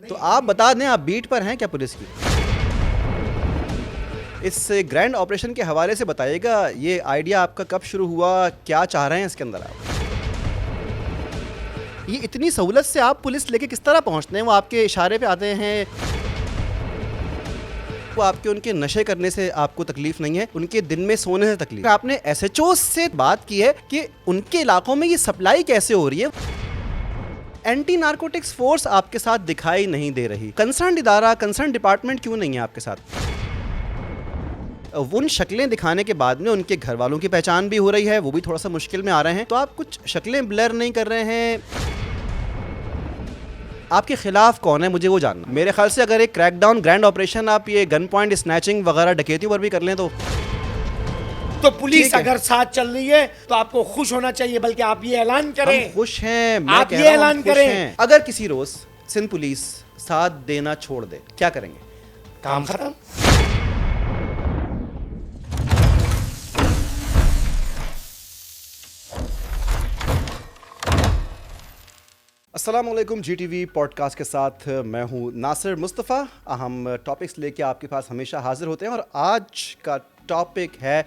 तो आप बता दें, आप बीट पर हैं क्या पुलिस की? इस ग्रैंड ऑपरेशन के हवाले से बताइएगा, ये आइडिया आपका कब शुरू हुआ, क्या चाह रहे हैं इसके अंदर आप? ये इतनी सहूलत से आप पुलिस लेके किस तरह पहुंचते हैं? वो आपके इशारे पे आते हैं? वो आपके उनके नशे करने से आपको तकलीफ नहीं है, उनके दिन में सोने से तकलीफ। आपने एसएचओ से बात की है कि उनके इलाकों में ये सप्लाई कैसे हो रही है? एंटी नारकोटिक्स फोर्स आपके साथ दिखाई नहीं दे रही, कंसर्न इदारा, कंसर्न डिपार्टमेंट क्यों नहीं है आपके साथ? उन शक्लें दिखाने के बाद में उनके घर वालों की पहचान भी हो रही है, वो भी थोड़ा सा मुश्किल में आ रहे हैं, तो आप कुछ शक्लें ब्लर नहीं कर रहे हैं? आपके खिलाफ कौन है, मुझे वो जानना। मेरे ख्याल से अगर एक क्रैकडाउन ग्रैंड ऑपरेशन आप ये गन पॉइंट स्नैचिंग वगैरह डकैती पर भी कर लें तो पुलिस अगर साथ चल रही है तो आपको खुश होना चाहिए, बल्कि आप ये ऐलान करें। हम खुश हैं, मैं आप कह ये रहा हूं ऐलान हम खुश करें। हैं। अगर किसी रोज सिंध पुलिस साथ देना छोड़ दे, क्या करेंगे? काम खत्म। अस्सलाम वालेकुम, GTV पॉडकास्ट के साथ मैं हूं नासिर मुस्तफ़ा। हम टॉपिक्स लेके आपके पास हमेशा हाजिर होते हैं और आज का टॉपिक है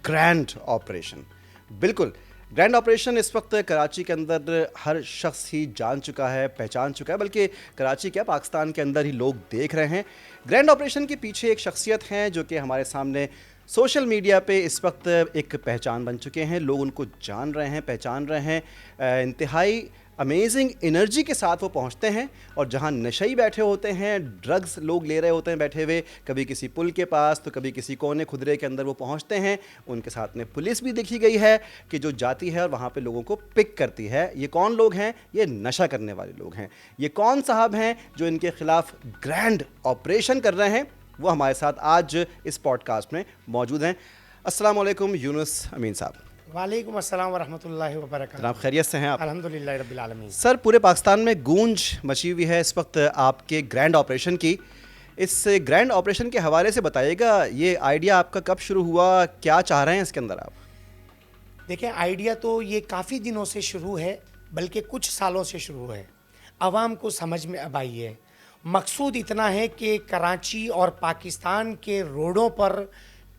ग्रैंड ऑपरेशन। बिल्कुल, ग्रैंड ऑपरेशन इस वक्त कराची के अंदर हर शख्स ही जान चुका है, पहचान चुका है, बल्कि कराची क्या पाकिस्तान के अंदर ही लोग देख रहे हैं। ग्रैंड ऑपरेशन के पीछे एक शख्सियत हैं जो कि हमारे सामने सोशल मीडिया पे इस वक्त एक पहचान बन चुके हैं, लोग उनको जान रहे हैं, पहचान रहे हैं। इंतहाई अमेजिंग एनर्जी के साथ वो पहुंचते हैं और जहां नशई बैठे होते हैं, ड्रग्स लोग ले रहे होते हैं बैठे हुए, कभी किसी पुल के पास तो कभी किसी कोने खुदरे के अंदर वो पहुंचते हैं। उनके साथ में पुलिस भी देखी गई है कि जो जाती है और वहाँ पे लोगों को पिक करती है। ये कौन लोग हैं? ये नशा करने वाले लोग हैं। ये कौन साहब हैं जो इनके खिलाफ ग्रैंड ऑपरेशन कर रहे हैं? वो हमारे साथ आज इस पॉडकास्ट में मौजूद हैं। अस्सलाम वालेकुम यूनुस अमीन साहब। वालेकुम अस्सलाम व रहमतुल्लाहि व बरकातहू। जनाब खैरियत से हैं आप? अल्हम्दुलिल्लाह रब्बिल आलमीन। सर, पूरे पाकिस्तान में गूंज मची हुई है इस वक्त आपके ग्रैंड ऑपरेशन की। इस ग्रैंड ऑपरेशन के हवाले से बताइएगा, ये आइडिया आपका कब शुरू हुआ, क्या चाह रहे हैं इसके अंदर आप? देखिए, आइडिया तो ये काफ़ी दिनों से शुरू है, बल्कि कुछ सालों से शुरू है। आवाम को समझ में अब आई है। मकसूद इतना है कि कराची और पाकिस्तान के रोडों पर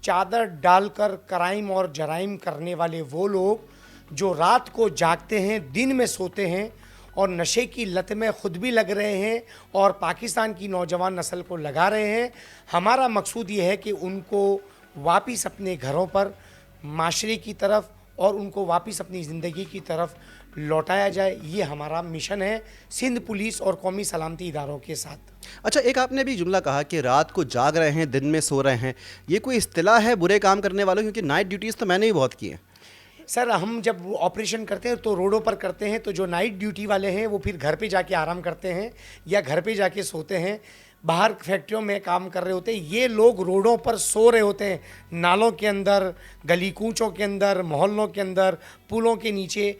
चादर डालकर क्राइम और जराइम करने वाले वो लोग जो रात को जागते हैं, दिन में सोते हैं और नशे की लत में ख़ुद भी लग रहे हैं और पाकिस्तान की नौजवान नस्ल को लगा रहे हैं। हमारा मकसूद ये है कि उनको वापस अपने घरों पर, माशरे की तरफ और उनको वापस अपनी ज़िंदगी की तरफ लौटाया जाए। ये हमारा मिशन है सिंध पुलिस और कौमी सलामती इदारों के साथ। अच्छा, एक आपने भी जुमला कहा कि रात को जाग रहे हैं, दिन में सो रहे हैं। ये कोई इस्तिलाह है बुरे काम करने वालों? क्योंकि नाइट ड्यूटीज़ तो मैंने भी बहुत की हैं। सर, हम जब ऑपरेशन करते हैं तो रोडों पर करते हैं, तो जो नाइट ड्यूटी वाले हैं वो फिर घर पे जाके आराम करते हैं या घर पे जाके सोते हैं। बाहर फैक्ट्रियों में काम कर रहे होते हैं। ये लोग रोडों पर सो रहे होते हैं, नालों के अंदर, गली कूचों के अंदर, मोहल्लों के अंदर, पुलों के नीचे।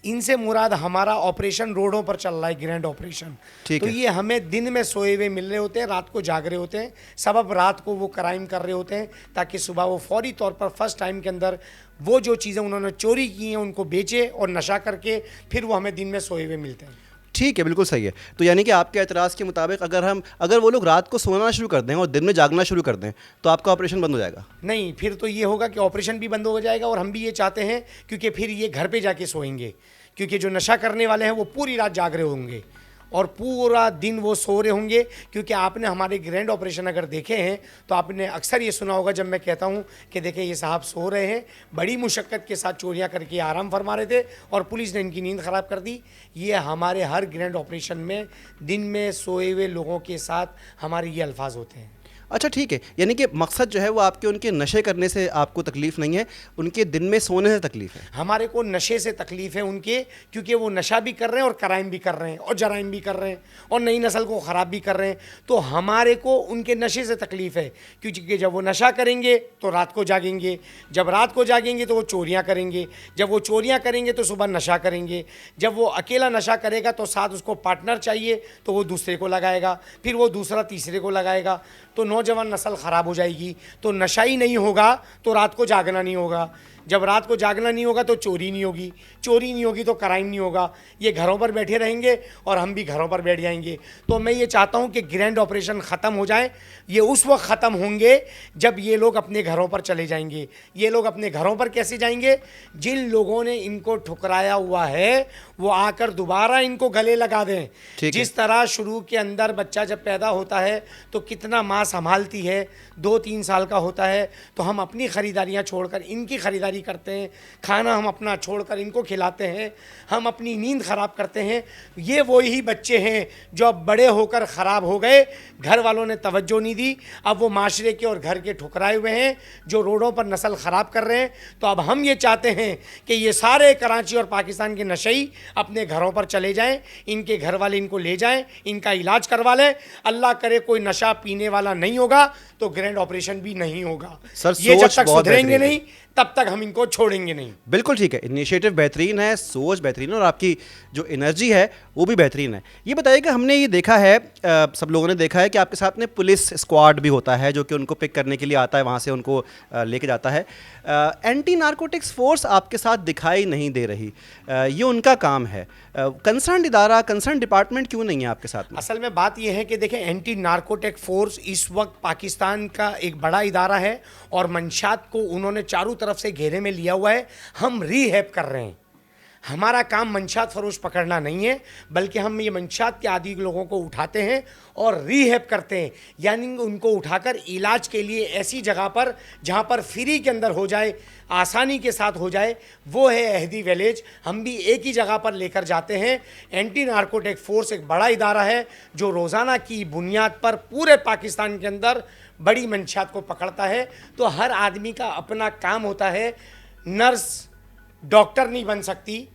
इनसे मुराद हमारा ऑपरेशन रोडों पर चल रहा है, ग्रैंड ऑपरेशन। तो ये हमें दिन में सोए हुए मिल रहे होते हैं, रात को जाग रहे होते हैं। सबब रात को वो क्राइम कर रहे होते हैं ताकि सुबह वो फौरी तौर पर फर्स्ट टाइम के अंदर वो जो चीज़ें उन्होंने चोरी की हैं उनको बेचे और नशा करके फिर वो हमें दिन में सोए हुए मिलते हैं। ठीक है, बिल्कुल सही है। तो यानी कि आपके एतराज़ के मुताबिक अगर वो लोग रात को सोना शुरू कर दें और दिन में जागना शुरू कर दें तो आपका ऑपरेशन बंद हो जाएगा? नहीं, फिर तो ये होगा कि ऑपरेशन भी बंद हो जाएगा और हम भी ये चाहते हैं, क्योंकि फिर ये घर पे जाके सोएंगे। क्योंकि जो नशा करने वाले हैं वो पूरी रात जाग रहे होंगे और पूरा दिन वो सो रहे होंगे। क्योंकि आपने हमारे ग्रैंड ऑपरेशन अगर देखे हैं तो आपने अक्सर ये सुना होगा जब मैं कहता हूँ कि देखें ये साहब सो रहे हैं, बड़ी मुशक्क़त के साथ चोरियाँ करके आराम फरमा रहे थे और पुलिस ने इनकी नींद ख़राब कर दी। ये हमारे हर ग्रैंड ऑपरेशन में दिन में सोए हुए लोगों के साथ हमारे ये अल्फाज होते हैं। अच्छा, ठीक है। यानी कि मकसद जो है वो आपके उनके नशे करने से आपको तकलीफ़ नहीं है, उनके दिन में सोने से तकलीफ़ है। हमारे को नशे से तकलीफ़ है उनके, क्योंकि वो नशा भी कर रहे हैं और क्राइम भी कर रहे हैं और जराइम भी कर रहे हैं और नई नस्ल को ख़राब भी कर रहे हैं। तो हमारे को उनके नशे से तकलीफ़ है, क्योंकि जब वो नशा करेंगे तो रात को जागेंगे, जब रात को जागेंगे तो वो चोरियाँ करेंगे, जब वो चोरियाँ करेंगे तो सुबह नशा करेंगे, जब वो अकेला नशा करेगा तो साथ उसको पार्टनर चाहिए तो वो दूसरे को लगाएगा, फिर वो दूसरा तीसरे को लगाएगा। तो नौजवान नस्ल ख़राब हो जाएगी। तो नशा ही नहीं होगा तो रात को जागना नहीं होगा। जब रात को जागना नहीं होगा तो चोरी नहीं होगी, चोरी नहीं होगी तो क्राइम नहीं होगा। ये घरों पर बैठे रहेंगे और हम भी घरों पर बैठ जाएंगे। तो मैं ये चाहता हूँ कि ग्रैंड ऑपरेशन ख़त्म हो जाए। ये उस वक्त ख़त्म होंगे जब ये लोग अपने घरों पर चले जाएंगे। ये लोग अपने घरों पर कैसे जाएंगे? जिन लोगों ने इनको ठुकराया हुआ है वो आकर दोबारा इनको गले लगा दें। जिस तरह शुरू के अंदर बच्चा जब पैदा होता है तो कितना माँ संभालती है, 2-3 साल का होता है तो हम अपनी ख़रीदारियाँ छोड़कर इनकी ख़रीदारी करते हैं, खाना हम अपना छोड़कर इनको खिलाते हैं, हम अपनी नींद ख़राब करते हैं। ये वो ही बच्चे हैं जो अब बड़े होकर ख़राब हो गए, घर वालों ने तवज्जो नहीं दी, अब वो माशरे के और घर के ठुकराए हुए हैं जो रोडों पर नस्ल ख़राब कर रहे हैं। तो अब हम ये चाहते हैं कि ये सारे कराची और पाकिस्तान के नशई अपने घरों पर चले जाएं, इनके घर वाले इनको ले जाएं, इनका इलाज करवा लें। अल्लाह करे कोई नशा पीने वाला नहीं होगा तो ग्रैंड ऑपरेशन भी नहीं होगा। सर, ये जब सोच तक बहुत सुधरेंगे बेहतरीन है। नहीं तब तक हम इनको छोड़ेंगे नहीं। बिल्कुल ठीक है, इनिशिएटिव बेहतरीन है, सोच बेहतरीन है और आपकी जो एनर्जी है वो भी बेहतरीन है। ये बताइएगा, हमने ये देखा है, सब लोगों ने देखा है कि आपके साथ में पुलिस स्क्वाड भी होता है जो कि उनको पिक करने के लिए आता है, वहाँ से उनको लेके जाता है। एंटी नारकोटिक्स फोर्स आपके साथ दिखाई नहीं दे रही, ये उनका काम है। कंसर्न इदारा, कंसर्न डिपार्टमेंट क्यों नहीं है आपके साथ में? असल में बात यह है कि देखें, एंटी नारकोटिक फोर्स इस वक्त पाकिस्तान का एक बड़ा इदारा है और मंशात को उन्होंने चारों तरफ से घेरे में लिया हुआ है। हम रीहैब कर रहे हैं। हमारा काम मंशात फरोश पकड़ना नहीं है, बल्कि हम ये मंशात के आदि लोगों को उठाते हैं और रीहैब करते हैं, यानी उनको उठाकर इलाज के लिए ऐसी जगह पर जहाँ पर फ्री के अंदर हो जाए, आसानी के साथ हो जाए, वो है अहदी विलेज। हम भी एक ही जगह पर लेकर जाते हैं। एंटी नारकोटिक फोर्स एक बड़ा इदारा है जो रोज़ाना की बुनियाद पर पूरे पाकिस्तान के अंदर बड़ी मंशात को पकड़ता है। तो हर आदमी का अपना काम होता है। नर्स डॉक्टर नहीं बन सकती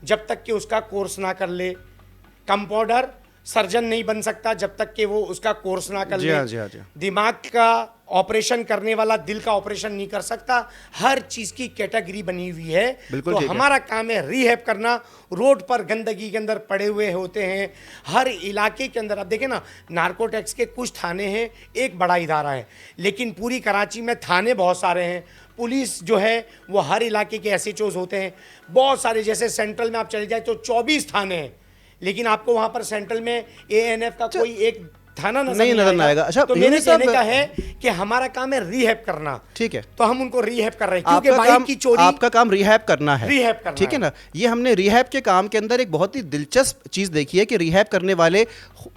जब तक कि उसका कोर्स ना कर ले, कंपाउंडर सर्जन नहीं बन सकता जब तक कि वो उसका कोर्स ना कर ले, जी हाँ। दिमाग का ऑपरेशन करने वाला दिल का ऑपरेशन नहीं कर सकता। हर चीज़ की कैटेगरी बनी हुई है। बिल्कुल तो ठीक है। हमारा काम है रीहैब करना। रोड पर गंदगी के अंदर पड़े हुए होते हैं हर इलाके के अंदर। अब देखें ना, नारकोटिक्स के कुछ थाने हैं, एक बड़ा इदारा है, लेकिन पूरी कराची में थाने बहुत सारे हैं। पुलिस जो है वो हर इलाके के SHOs होते हैं बहुत सारे। जैसे सेंट्रल में आप चले जाए तो 24 थाने हैं, लेकिन आपको वहाँ पर सेंट्रल में ANF का कोई एक थाना नहीं नजर नहीं आएगा। अच्छा, तो मेरे कहने का है कि हमारा काम है रीहैब करना। ठीक है, तो हम उनको रीहैब कर रहे हैं क्योंकि आपका बाइक की चोरी, आपका काम रिहैब करना है। रीहैब करना ठीक है ना। ये हमने रिहैब के काम के अंदर एक बहुत ही दिलचस्प चीज़ देखी है कि रिहैब करने वाले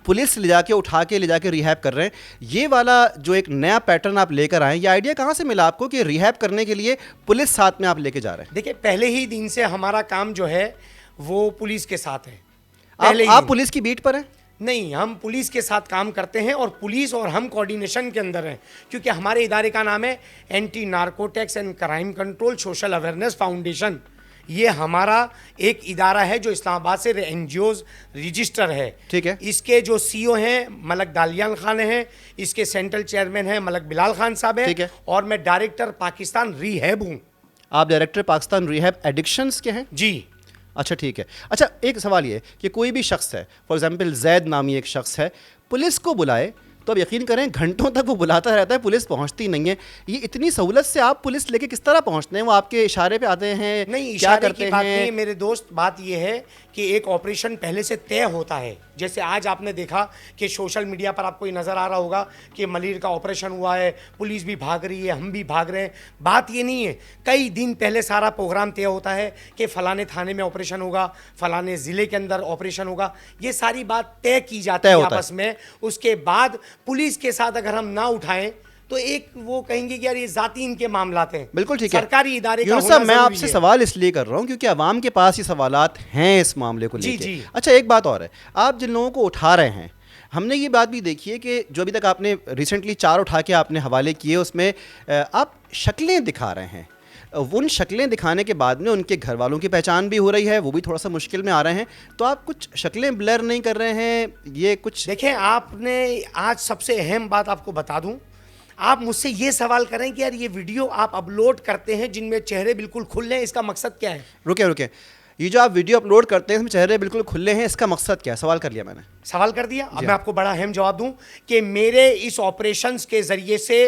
पुलिस ले जाके उठा के ले जाके रिहैब कर रहे हैं। ये वाला जो एक नया पैटर्न आप लेकर आए, ये आइडिया कहाँ से मिला आपको कि रिहैब करने के लिए पुलिस साथ में आप लेके जा रहे हैं? देखिए, पहले ही दिन से हमारा काम जो है वो पुलिस के साथ है। पहले ही आप दिन। पुलिस की बीट पर हैं? नहीं, हम पुलिस के साथ काम करते हैं और पुलिस और हम कोऑर्डिनेशन के अंदर हैं, क्योंकि हमारे इदारे का नाम है anti narcotics and crime control social awareness foundation. ये हमारा एक इदारा है जो इस्लामाबाद से NGOs रजिस्टर है। ठीक है। इसके जो CEO हैं मलक दालियान खान हैं, इसके सेंट्रल चेयरमैन हैं मलक बिलाल खान साहब ठीक है। हैं, और मैं डायरेक्टर पाकिस्तान रीहैब हूँ। आप डायरेक्टर पाकिस्तान रिहैब एडिक्शंस के हैं? जी। अच्छा, ठीक है। अच्छा, एक सवाल ये कि कोई भी शख्स है, फॉर एग्जांपल जैद नामी एक शख्स है, पुलिस को बुलाए तो अब यकीन करें घंटों तक वो बुलाता रहता है, पुलिस पहुंचती नहीं है। ये इतनी सहूलत से आप पुलिस लेके किस तरह पहुंचते हैं? वो आपके इशारे पे आते हैं? नहीं, क्या इशारे करते की बात हैं? नहीं मेरे दोस्त। बात ये है कि एक ऑपरेशन पहले से तय होता है। जैसे आज आपने देखा कि सोशल मीडिया पर आपको ये नज़र आ रहा होगा कि मलिर का ऑपरेशन हुआ है, पुलिस भी भाग रही है, हम भी भाग रहे हैं। बात ये नहीं है, कई दिन पहले सारा प्रोग्राम तय होता है कि फ़लाने थाने में ऑपरेशन होगा, फ़लाने ज़िले के अंदर ऑपरेशन होगा। ये सारी बात तय की जाती है आपस में। उसके बाद पुलिस के साथ अगर हम ना उठाएं तो एक वो कहेंगे कि यार ये जाती इनके मामलात हैं। बिल्कुल ठीक है। सरकारी इदारे का यूनुस होना साहब, मैं जरूरी आपसे है। सवाल इसलिए कर रहा हूँ क्योंकि आवाम के पास ये सवालात हैं इस मामले को जी, लेके। जी। अच्छा, एक बात और है, आप जिन लोगों को उठा रहे हैं, हमने ये बात भी देखी है कि जो अभी तक आपने रिसेंटली 4 उठा के आपने हवाले किए, उसमें आप शक्लें दिखा रहे हैं। उन शक्लें दिखाने के बाद में उनके घर वालों की पहचान भी हो रही है, वो भी थोड़ा सा मुश्किल में आ रहे हैं। तो आप कुछ शक्लें ब्लर नहीं कर रहे हैं? ये कुछ देखें, आपने आज सबसे अहम बात आपको बता दूं, आप मुझसे ये सवाल करें कि यार ये वीडियो आप अपलोड करते हैं जिनमें चेहरे बिल्कुल खुले हैं, इसका मकसद क्या है? रुके, ये जो आप वीडियो अपलोड करते हैं इसमें चेहरे बिल्कुल खुले हैं, इसका मकसद क्या है? सवाल कर लिया मैंने। सवाल कर दिया। अब मैं आपको बड़ा अहम जवाब दूं कि मेरे इस ऑपरेशंस के जरिए से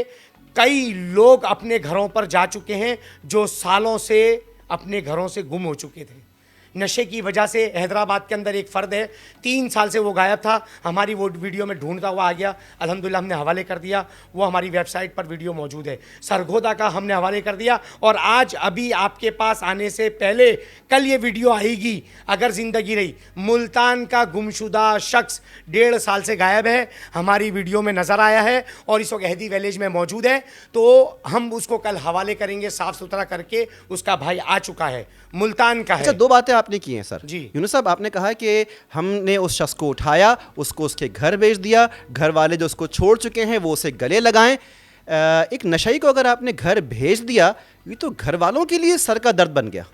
कई लोग अपने घरों पर जा चुके हैं जो सालों से अपने घरों से गुम हो चुके थे नशे की वजह से। हैदराबाद के अंदर एक फ़र्द है, 3 साल से वो गायब था, हमारी वो वीडियो में ढूंढता हुआ आ गया, अल्हम्दुलिल्लाह हमने हवाले कर दिया, वो हमारी वेबसाइट पर वीडियो मौजूद है। सरगोदा का हमने हवाले कर दिया और आज अभी आपके पास आने से पहले कल ये वीडियो आएगी अगर ज़िंदगी रही। मुल्तान का गुमशुदा शख्स 1.5 साल से गायब है, हमारी वीडियो में नज़र आया है और इस वक्त अहदी विलेज में मौजूद है, तो हम उसको कल हवाले करेंगे, साफ़ सुथरा करके उसका भाई आ चुका है, मुल्तान का है। अच्छा, 2 बातें आपने की हैं सर जी। यूनुस साहब, आपने कहा कि हमने उस शख्स को उठाया, उसको उसके घर भेज दिया, घर वाले जो उसको छोड़ चुके हैं वो उसे गले लगाएं। एक नशई को अगर आपने घर भेज दिया, ये तो घर वालों के लिए सर का दर्द बन गया।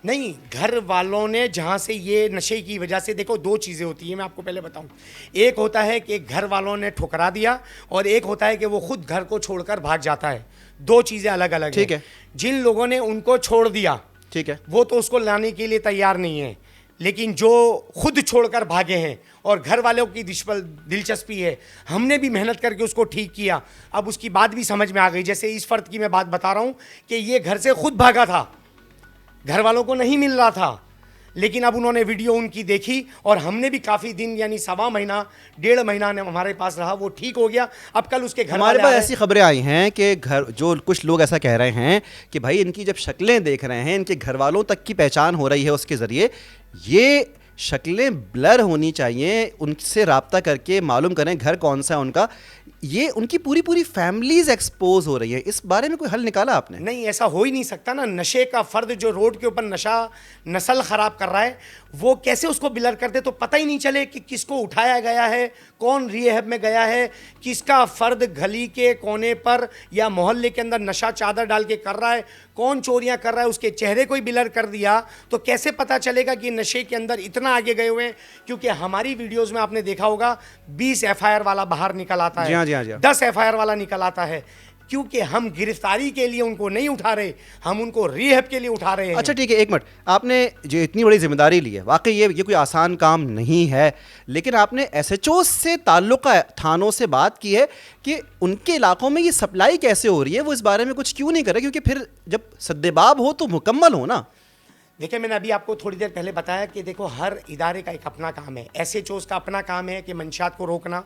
नहीं, घर वालों ने जहाँ से ये नशे की वजह से, देखो 2 चीज़ें होती हैं, मैं आपको पहले बताऊं। एक होता है कि घर वालों ने ठुकरा दिया और एक होता है कि वो खुद घर को छोड़कर भाग जाता है। 2 चीज़ें अलग अलग ठीक है। जिन लोगों ने उनको छोड़ दिया, ठीक है, वो तो उसको लाने के लिए तैयार नहीं है, लेकिन जो खुद छोड़कर भागे हैं और घर वालों की दिलचस्पी है, हमने भी मेहनत करके उसको ठीक किया। अब उसकी बात भी समझ में आ गई। जैसे इस फर्द की मैं बात बता रहा हूँ कि ये घर से खुद भागा था, घर वालों को नहीं मिल रहा था, लेकिन अब उन्होंने वीडियो उनकी देखी और हमने भी काफ़ी दिन यानी 1.25 महीना 1.5 महीना ने हमारे पास रहा, वो ठीक हो गया। अब कल उसके घर हमारे पास ऐसी खबरें आई हैं कि घर जो कुछ लोग ऐसा कह रहे हैं कि भाई इनकी जब शक्लें देख रहे हैं, इनके घर वालों तक की पहचान हो रही है उसके ज़रिए, ये शक्लें ब्लर होनी चाहिए, उनसे रब्ता करके मालूम करें घर कौन सा है उनका। ये उनकी पूरी पूरी फैमिलीज़ एक्सपोज हो रही है, इस बारे में कोई हल निकाला आपने? नहीं, ऐसा हो ही नहीं सकता ना। नशे का फ़र्द जो रोड के ऊपर नशा नस्ल ख़राब कर रहा है, वो कैसे उसको बिलर कर दे तो पता ही नहीं चले कि किसको उठाया गया है, कौन रिहैब में गया है, किसका फ़र्द गली के कोने पर या मोहल्ले के अंदर नशा चादर डाल के कर रहा है, कौन चोरियां कर रहा है, उसके चेहरे को ही बिलर कर दिया तो कैसे पता चलेगा कि नशे के अंदर इतना आगे गए हुए हैं। क्योंकि हमारी वीडियोज़ में आपने देखा होगा 20 FIR वाला बाहर निकल आता है, 10 FIR वाला निकल आता है, क्योंकि हम गिरफ्तारी के लिए उनको नहीं उठा रहे, हम उनको रिहैब के लिए उठा रहे हैं। अच्छा ठीक है, एक मिनट, आपने जो इतनी बड़ी जिम्मेदारी ली है, वाकई ये कोई आसान काम नहीं है, लेकिन आपने SHO से ताल्लुक़ थानों से बात की है कि उनके इलाकों में ये सप्लाई कैसे हो रही है, वो इस बारे में कुछ क्यों नहीं करे? क्योंकि फिर जब सद्देबाब हो तो मुकम्मल हो ना। देखिए, मैंने अभी आपको थोड़ी देर पहले बताया कि देखो हर इदारे का एक अपना काम है। SHOs का अपना काम है कि मंशात को रोकना,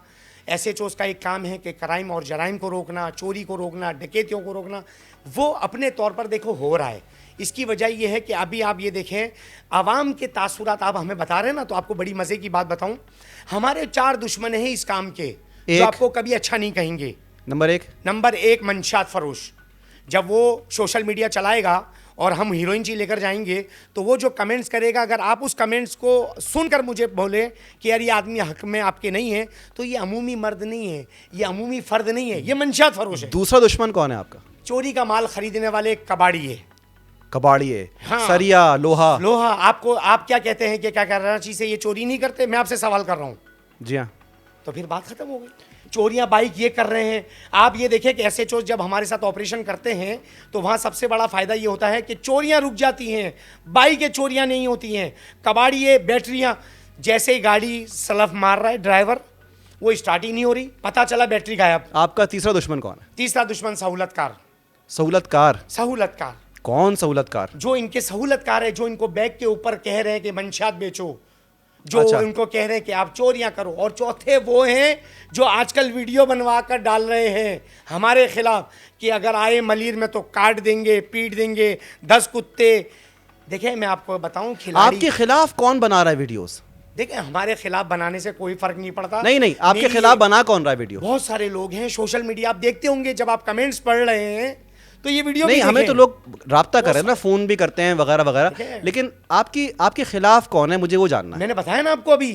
SHOs का एक काम है कि क्राइम और जराइम को रोकना, चोरी को रोकना, डकैतियों को रोकना। वो अपने तौर पर देखो हो रहा है। इसकी वजह यह है कि अभी आप ये देखें, आवाम के तासुरात आप हमें बता रहे हैं ना, तो आपको बड़ी मज़े की बात बताऊं, हमारे 4 दुश्मन हैं इस काम के जो आपको कभी अच्छा नहीं कहेंगे। नंबर एक मंशात फरोश। जब वो सोशल मीडिया चलाएगा और हम हीरोइन जी लेकर जाएंगे तो वो जो कमेंट्स करेगा, अगर आप उस कमेंट्स को सुनकर मुझे बोले कि यार ये आदमी हक में आपके नहीं है, तो ये अमूमी मर्द नहीं है, ये अमूमी फ़र्द नहीं है, ये मंशात फरोश है। दूसरा दुश्मन कौन है आपका? चोरी का माल खरीदने वाले कबाड़ी है। हाँ। सरिया, लोहा। आप क्या कहते हैं कि क्या कराची से ये चोरी नहीं करते? मैं आपसे सवाल कर रहा हूँ। जी हाँ। तो फिर बात खत्म हो गई। चोरियां बाइक ये कर रहे हैं। आप ये देखें कि SHO जब हमारे साथ ऑपरेशन करते हैं तो वहाँ सबसे बड़ा फ़ायदा ये होता है कि चोरियां रुक जाती हैं, बाइकें चोरियां नहीं होती हैं। कबाड़िए, बैटरियां, जैसे ही गाड़ी सलफ मार रहा है ड्राइवर, वो स्टार्ट ही नहीं हो रही, पता चला बैटरी गायब। आपका तीसरा दुश्मन कौन है? तीसरा दुश्मन सहूलतकार। सहूलतकार कौन? सहूलतकार जो इनके सहूलतकार है, जो इनको बैग के ऊपर कह रहे हैं कि मंशात बेचो, जो अच्छा। उनको कह रहे हैं कि आप चोरियां करो। और चौथे वो हैं जो आजकल वीडियो बनवा कर डाल रहे हैं हमारे खिलाफ कि अगर आए मलिर में तो काट देंगे, पीट देंगे, 10 कुत्ते। देखिए, मैं आपको बताऊं, खिलाड़ी आपके खिलाफ कौन बना रहा है वीडियोस? देखिए, हमारे खिलाफ बनाने से कोई फर्क नहीं पड़ता। नहीं, आपके खिलाफ बना कौन रहा है वीडियो? बहुत सारे लोग हैं सोशल मीडिया, आप देखते होंगे जब आप कमेंट्स पढ़ रहे हैं तो ये वीडियो नहीं, हमें तो लोग राब्ता कर रहे हैं ना, फोन भी करते हैं वगैरह वगैरह, लेकिन आपके खिलाफ कौन है, मुझे वो जानना है। मैंने बताया ना आपको अभी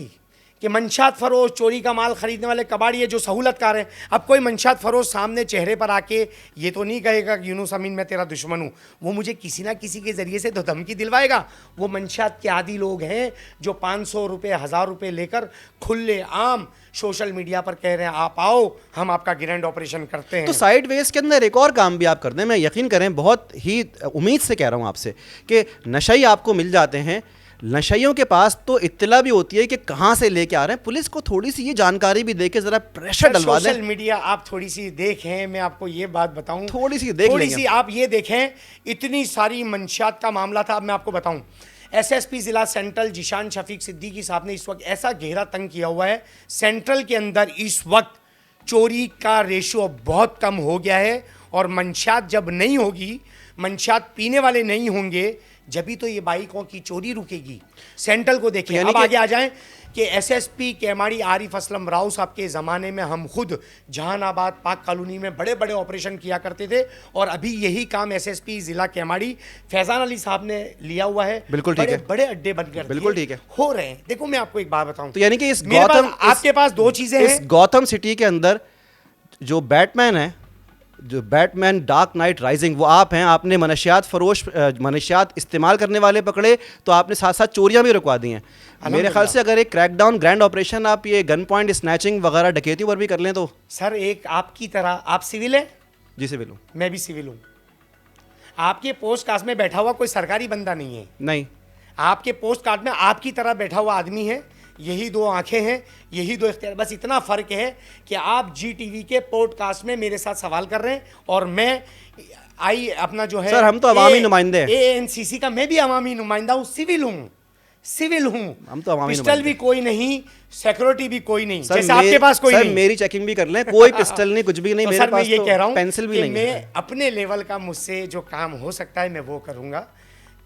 कि मंशात फरोश, चोरी का माल खरीदने वाले कबाड़ी है जो सहूलतकार हैं। अब कोई मंशात फरोश सामने चेहरे पर आके ये तो नहीं कहेगा कि यूनुस अमीन मैं तेरा दुश्मन हूँ, वो मुझे किसी ना किसी के ज़रिए से तो धमकी दिलवाएगा। वो मंशात के आदी लोग हैं जो 500 रुपये, 1000 रुपये लेकर खुले आम सोशल मीडिया पर कह रहे हैं आप आओ, हम आपका ग्रैंड ऑपरेशन करते हैं। तो साइड वेज के अंदर एक और काम भी आप कर दें, मैं यकीन करें बहुत ही उम्मीद से कह रहा हूँ आपसे कि नशई आपको मिल जाते हैं, नशइयों के पास तो इत्तला भी होती है कि कहाँ से लेके आ रहे हैं, पुलिस को थोड़ी सी ये जानकारी भी दे के जरा प्रेशर डलवा दें। सोशल मीडिया आप थोड़ी सी देखें, मैं आपको ये बात बताऊं, थोड़ी सी देख थोड़ी लेंगे। सी आप ये देखें, इतनी सारी मंशियात का मामला था। अब मैं आपको बताऊं, एसएसपी जिला सेंट्रल जिशान शफीक सिद्दीकी साहब ने इस वक्त ऐसा घेरा तंग किया हुआ है, सेंट्रल के अंदर इस वक्त चोरी का रेशियो बहुत कम हो गया है। और मंशियात जब नहीं होगी, मंशियात पीने वाले नहीं होंगे, जब भी तो ये बाइकों की चोरी रुकेगी। सेंट्रल को देखिए। यानी अब कि आगे आ जाएं कि एसएसपी केमाड़ी आरिफ असलम राव साहब के ज़माने में हम खुद जहानाबाद पाक कॉलोनी में बड़े बड़े ऑपरेशन किया करते थे, और अभी यही काम एसएसपी ज़िला केमाड़ी फैज़ान अली साहब ने लिया हुआ है। बिल्कुल ठीक है। बड़े अड्डे बनकर बिल्कुल ठीक है, हो रहे हैं। देखो मैं आपको एक बात बताऊं, तो यानी कि इस मेरे पास, गौतम आपके पास दो चीज़ें इस हैं। गौतम सिटी के अंदर जो बैटमैन है, जो बैटमैन डार्क नाइट राइजिंग, वो आप हैं। आपने मनशियात फरोश, मनशियात इस्तेमाल करने वाले पकड़े, तो आपने साथ साथ चोरियां भी रुकवा दी हैं। मेरे ख्याल से अगर एक क्रैकडाउन ग्रैंड ऑपरेशन आप ये गन पॉइंट स्नैचिंग वगैरह डकैती पर भी कर लें तो। सर एक आपकी तरह, आप सिविल हैं, जी सिविल हूँ। मैं भी सिविल हूँ। आपके पोस्ट कास्ट में बैठा हुआ कोई सरकारी बंदा नहीं है। नहीं, आपके पोस्ट कार्ड में आपकी तरह बैठा हुआ आदमी है, यही दो आंखें हैं, यही दो इख्तियार। बस इतना फ़र्क है कि आप जी टीवी के पॉडकास्ट में मेरे साथ सवाल कर रहे हैं, और मैं अपना जो है सर हम तो अवामी नुमाइंदे हैं। एएनसीसी का मैं भी अवामी नुमाइंदा हूँ, सिविल हूँ, सिविल हूँ। हम तो अवामी पिस्टल भी नुमाइंदे। कोई नहीं, सिक्योरिटी भी कोई नहीं, सर जैसे आपके पास कोई सर नहीं। मेरी चेकिंग भी कर लें, कोई पिस्टल नहीं, कुछ भी नहीं तो मेरे सर मैं पास, ये तो कह रहा हूँ पेंसिल भी कि नहीं है। मैं अपने लेवल का, मुझसे जो काम हो सकता है मैं वो करूँगा।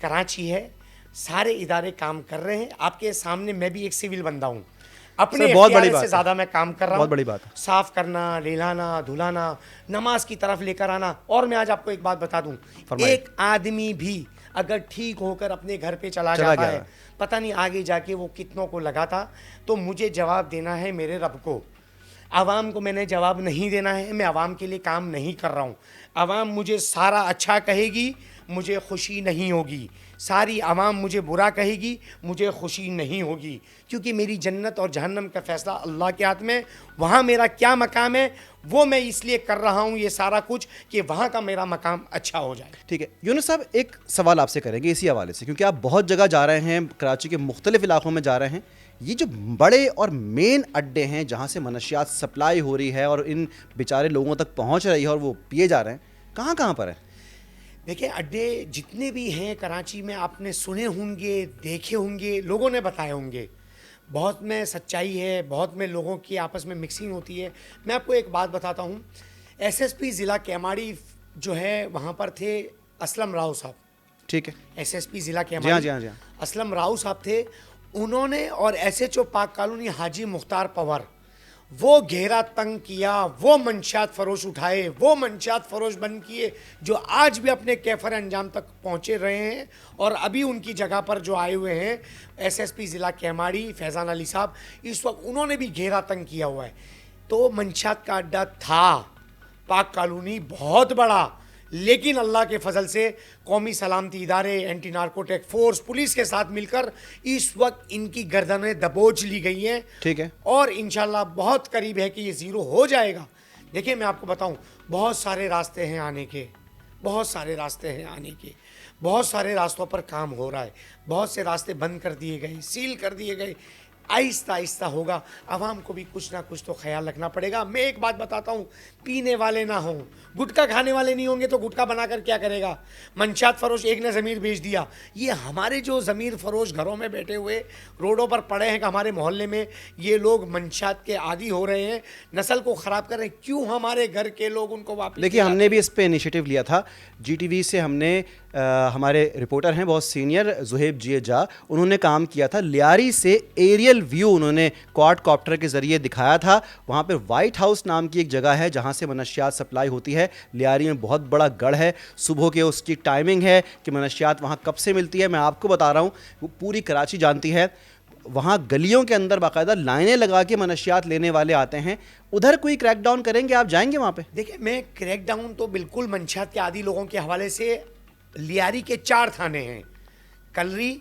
कराची है, सारे इदारे काम कर रहे हैं, आपके सामने मैं भी एक सिविल बंदा हूँ। अपने सर, बहुत बड़ी इख्तियार बात से है। ज़्यादा मैं काम कर रहा हूँ। बहुत बड़ी बात है। साफ करना, नहलाना, धुलाना, नमाज की तरफ लेकर आना। और मैं आज आपको एक बात बता दूं, फरमाइए। एक आदमी भी अगर ठीक होकर अपने घर पे चला चला जाता गया है, है। पता नहीं आगे जाके वो कितनों को लगा था, तो मुझे जवाब देना है मेरे रब को। आवाम को मैंने जवाब नहीं देना है, मैं आवाम के लिए काम नहीं कर रहा हूँ। आवाम मुझे सारा अच्छा कहेगी, मुझे खुशी नहीं होगी। सारी आवाम मुझे बुरा कहेगी, मुझे खुशी नहीं होगी, क्योंकि मेरी जन्नत और जहन्नम का फ़ैसला अल्लाह के हाथ में। वहाँ मेरा क्या मकाम है वो मैं इसलिए कर रहा हूँ ये सारा कुछ, कि वहाँ का मेरा मकाम अच्छा हो जाए। ठीक है यूनुस साहब, एक सवाल आपसे करेंगे इसी हवाले से, क्योंकि आप बहुत जगह जा रहे हैं, कराची के मुख्तलिफ इलाकों में जा रहे हैं। ये जो बड़े और मेन अड्डे हैं जहाँ से मनशियात सप्लाई हो रही है और इन बेचारे लोगों तक पहुँच रही है और वो पिए जा रहे हैं, कहाँ कहाँ पर है? देखिए अड्डे जितने भी हैं कराची में, आपने सुने होंगे, देखे होंगे, लोगों ने बताए होंगे। बहुत में सच्चाई है, बहुत में लोगों की आपस में मिक्सिंग होती है। मैं आपको एक बात बताता हूँ, एसएसपी ज़िला केमाड़ी जो है वहाँ पर थे असलम राव साहब। ठीक है, एसएसपी ज़िला जी हाँ, केमाड़ी जी हाँ, जी हाँ। असलम राव साहब थे। उन्होंने और एसएचओ पाक कॉलोनी हाजी मुख्तार पवर, वो घेरा तंग किया, वो मंशियात फरोश उठाए, वो मंशियात फरोश बंद किए, जो आज भी अपने कैफर अंजाम तक पहुंचे रहे हैं। और अभी उनकी जगह पर जो आए हुए हैं एसएसपी ज़िला केमाड़ी फैज़ान अली साहब, इस वक्त उन्होंने भी घेरा तंग किया हुआ है। तो मंशियात का अड्डा था पाक कॉलोनी बहुत बड़ा, लेकिन अल्लाह के फजल से कौमी सलामती इदारे, एंटी नार्कोटिक फोर्स, पुलिस के साथ मिलकर इस वक्त इनकी गर्दनें दबोच ली गई हैं। ठीक है, और इंशाल्लाह बहुत करीब है कि ये ज़ीरो हो जाएगा। देखिए मैं आपको बताऊं, बहुत सारे रास्ते हैं आने के, बहुत सारे रास्ते हैं आने के, बहुत सारे रास्तों पर काम हो रहा है, बहुत से रास्ते बंद कर दिए गए, सील कर दिए गए। आहिस्ता आहिस्ता होगा, आवाम को भी कुछ ना कुछ तो ख्याल रखना पड़ेगा। मैं एक बात बताता हूँ, पीने वाले ना हों, गुटखा खाने वाले नहीं होंगे तो गुटखा बनाकर क्या करेगा? मंशियात फरोश एक ने ज़मीर बेच दिया। ये हमारे जो ज़मीर फरोश घरों में बैठे हुए रोडों पर पड़े हैं कि हमारे मोहल्ले में ये लोग मंशियात के आदी हो रहे हैं, नस्ल को ख़राब कर रहे हैं, क्यों हमारे घर के लोग उनको वापस? देखिए हमने भी इस पे इनिशिएटिव लिया था। जीटीवी से हमने हमारे रिपोर्टर हैं बहुत सीनियर जुहेब जी जा, उन्होंने काम किया था। लियारी से एरियल व्यू उन्होंने क्वाड कॉप्टर के ज़रिए दिखाया था। वहाँ पर वाइट हाउस नाम की एक जगह है जहाँ से मनशियात सप्लाई होती है। लियारी में बहुत बड़ा गढ़ है, सुबह के उसकी टाइमिंग है कि मनशियात वहाँ कब से मिलती है। मैं आपको बता रहा हूँ, वो पूरी कराची जानती है। वहाँ गलियों के अंदर बाकायदा लाइनें लगा के मनशियात लेने वाले आते हैं। उधर कोई क्रैकडाउन करेंगे, आप जाएंगे वहाँ पे? देखिए मैं क्रैकडाउन तो बिल्कुल मंशियात के आदी लोगों के हवाले से, लियारी के 4 थाने हैं, कलरी,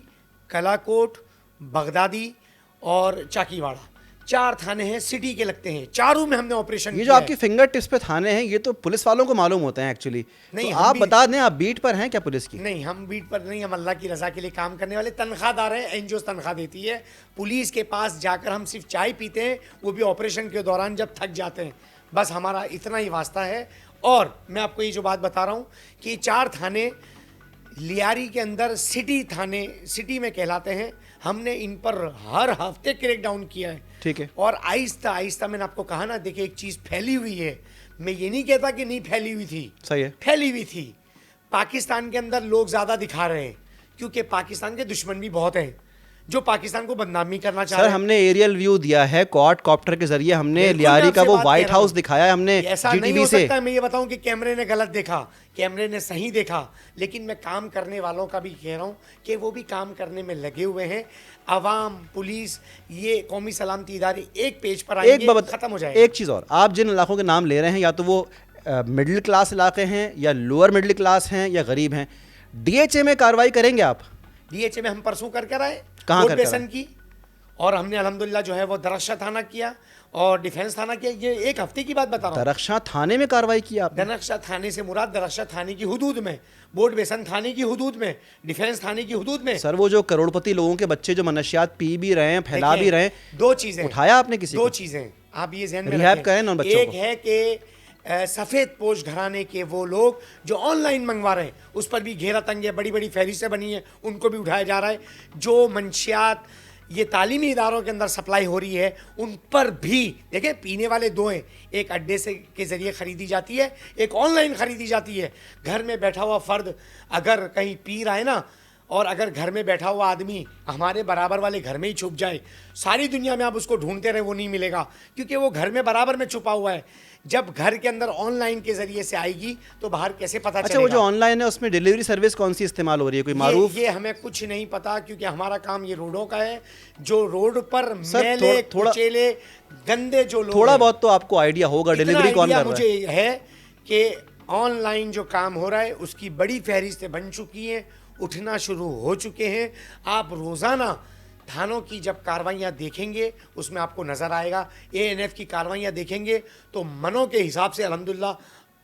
कलाकोट, बगदादी और चाकीवाड़ा। 4 थाने हैं सिटी के लगते हैं, चारों में हमने ऑपरेशन ये जो किया आपकी फिंगर टिप्स पे थाने हैं ये तो पुलिस वालों को मालूम होते हैं एक्चुअली। नहीं, तो हम आप भी- बता दें, आप बीट पर हैं क्या पुलिस की? नहीं, हम बीट पर नहीं, हम अल्लाह की रजा के लिए काम करने वाले तनख्वाहदार हैं, एनजीओ तनख्वाह देती है। पुलिस के पास जाकर हम सिर्फ चाय पीते हैं, वो भी ऑपरेशन के दौरान जब थक जाते हैं, बस हमारा इतना ही वास्ता है। और मैं आपको ये जो बात बता रहा हूँ कि 4 थाने लियारी के अंदर सिटी थाने सिटी में कहलाते हैं, हमने इन पर हर हफ्ते क्रैकडाउन किया है। ठीक है। और आहिस्ता आहिस्ता मैंने आपको कहा ना, देखिए एक चीज़ फैली हुई है, मैं ये नहीं कहता कि नहीं फैली हुई थी, सही है। फैली हुई थी। पाकिस्तान के अंदर लोग ज़्यादा दिखा रहे हैं क्योंकि पाकिस्तान के दुश्मन भी बहुत हैं जो पाकिस्तान को बदनामी करना चाह सर रहे हैं। हमने एरियल व्यू दिया है, क्वाड कॉप्टर के जरिए हमने बिल्कुल, लियारी मैं का आपसे वो बात व्हाइट कह रहा हाउस हूं। दिखाया है हमने ऐसा नहीं जीटीवी हो से। सकता मैं ये बताऊं कि कैमरे ने गलत देखा, कैमरे ने सही देखा, लेकिन मैं काम करने वालों का भी कह रहा हूं कि वो भी काम करने में लगे हुए हैं। अवाम, पुलिस, ये कौमी सलामती इदारे एक पेज पर आएंगे, खत्म हो जाएगा। एक चीज़ और, आप जिन इलाकों के नाम ले रहे हैं या तो वो मिडिल क्लास इलाके हैं या लोअर मिडिल क्लास हैं या गरीब हैं, डीएचए में कार्रवाई करेंगे आप? डीएचए में हम परसों करके आए कहाँ रोड करके आए? बेसन की, और हमने अल्हम्दुलिल्लाह जो है वो दरख्शा थाना किया और डिफेंस थाना किया। ये एक हफ्ते की बात बता रहा हूँ। दरख्शा थाने में कार्रवाई की आपने? दरख्शा थाने से मुराद दरख्शा थाने की हुदूद में, बोर्ड बेसन थाने की हुदूद में, डिफेंस थाने की हुदूद में। सर वो जो करोड़पति लोगों के बच्चे जो मनशियात पी भी रहे हैं, फैला भी रहे हैं, दो चीजें उठाया आपने किसी दो को? चीजें आप ये ध्यान में रिहैब रखें। करें ना उन बच्चों एक को। है कि सफ़ेद पोश घराने के वो लोग जो ऑनलाइन मंगवा रहे हैं, उस पर भी घेरा तंग है, बड़ी बड़ी फहरिस्तें बनी हैं, उनको भी उठाया जा रहा है। जो मंशियात ये तालीमी इदारों के अंदर सप्लाई हो रही है, उन पर भी देखिए, पीने वाले दो हैं, एक अड्डे से के ज़रिए ख़रीदी जाती है, एक ऑनलाइन ख़रीदी जाती है। घर में बैठा हुआ फ़र्द अगर कहीं पी रहा है ना, और अगर घर में बैठा हुआ आदमी हमारे बराबर वाले घर में ही छुप जाए, सारी दुनिया में आप उसको ढूंढते रहे वो नहीं मिलेगा, क्योंकि वो घर में बराबर में छुपा हुआ है। जब घर के अंदर ऑनलाइन के जरिए से आएगी तो बाहर कैसे पता अच्छा, चलेगा? वो जो ऑनलाइन है उसमें डिलीवरी सर्विस कौन सी इस्तेमाल हो रही है, कोई मारूफ? ये हमें कुछ नहीं पता, क्योंकि हमारा काम ये रोडों का है। जो रोड पर सर, मैले, थोड़ा- कुचेले, गंदे जो लोग थोड़ा हैं, बहुत तो आपको आइडिया होगा इतना डिलीवरी कौन आइडिया कर रहा मुझे है? है कि ऑनलाइन जो काम हो रहा है उसकी बड़ी फहरिस्तें बन चुकी हैं, उठना शुरू हो चुके हैं। आप रोज़ाना थानों की जब कार्रवाइयाँ देखेंगे उसमें आपको नज़र आएगा। एएनएफ की कार्रवाइयाँ देखेंगे तो मनों के हिसाब से अल्हम्दुलिल्लाह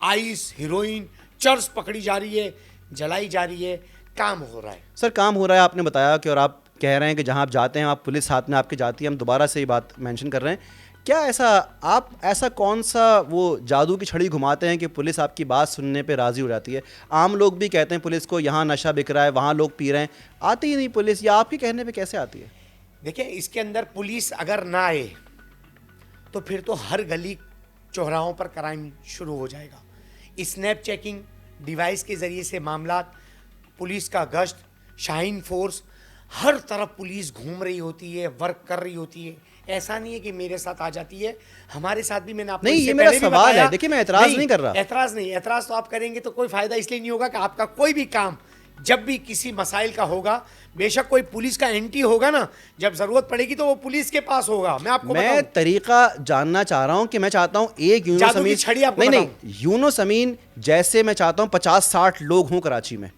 आइस, हीरोइन, चर्स पकड़ी जा रही है, जलाई जा रही है, काम हो रहा है। सर काम हो रहा है आपने बताया कि, और आप कह रहे हैं कि जहां आप जाते हैं आप पुलिस साथ में आपके जाती है, हम दोबारा से ये बात मेंशन कर रहे हैं। क्या ऐसा कौन सा वो जादू की छड़ी घुमाते हैं कि पुलिस आपकी बात सुनने पे राज़ी हो जाती है? आम लोग भी कहते हैं पुलिस को यहाँ नशा बिक रहा है, वहाँ लोग पी रहे हैं, आती ही नहीं पुलिस, या आपके कहने पे कैसे आती है? देखिए, इसके अंदर पुलिस अगर ना आए तो फिर तो हर गली चौराहों पर क्राइम शुरू हो जाएगा। स्नैप चेकिंग डिवाइस के ज़रिए से मामलात, पुलिस का गश्त, शाहीन फोर्स, हर तरफ पुलिस घूम रही होती है, वर्क कर रही होती है। ऐसा नहीं है कि मेरे साथ आ जाती है, हमारे साथ भी। मैंने आपको नहीं, इससे ये मेरा पहले भी सवाल बताया। है। देखिए, मैं एतराज़ नहीं कर रहा। एतराज़ तो आप करेंगे तो कोई फ़ायदा इसलिए नहीं होगा कि आपका कोई भी काम जब भी किसी मसाइल का होगा, बेशक कोई पुलिस का एंटी होगा ना, जब ज़रूरत पड़ेगी तो वो पुलिस के पास होगा। मैं आपको मैं तरीका जानना चाह रहा हूं कि मैं चाहता हूं एक यूनुस जादू की अमीन, छड़ी आपको नहीं, यूनुस अमीन जैसे मैं चाहता हूं 50-60 लोग हों कराची में।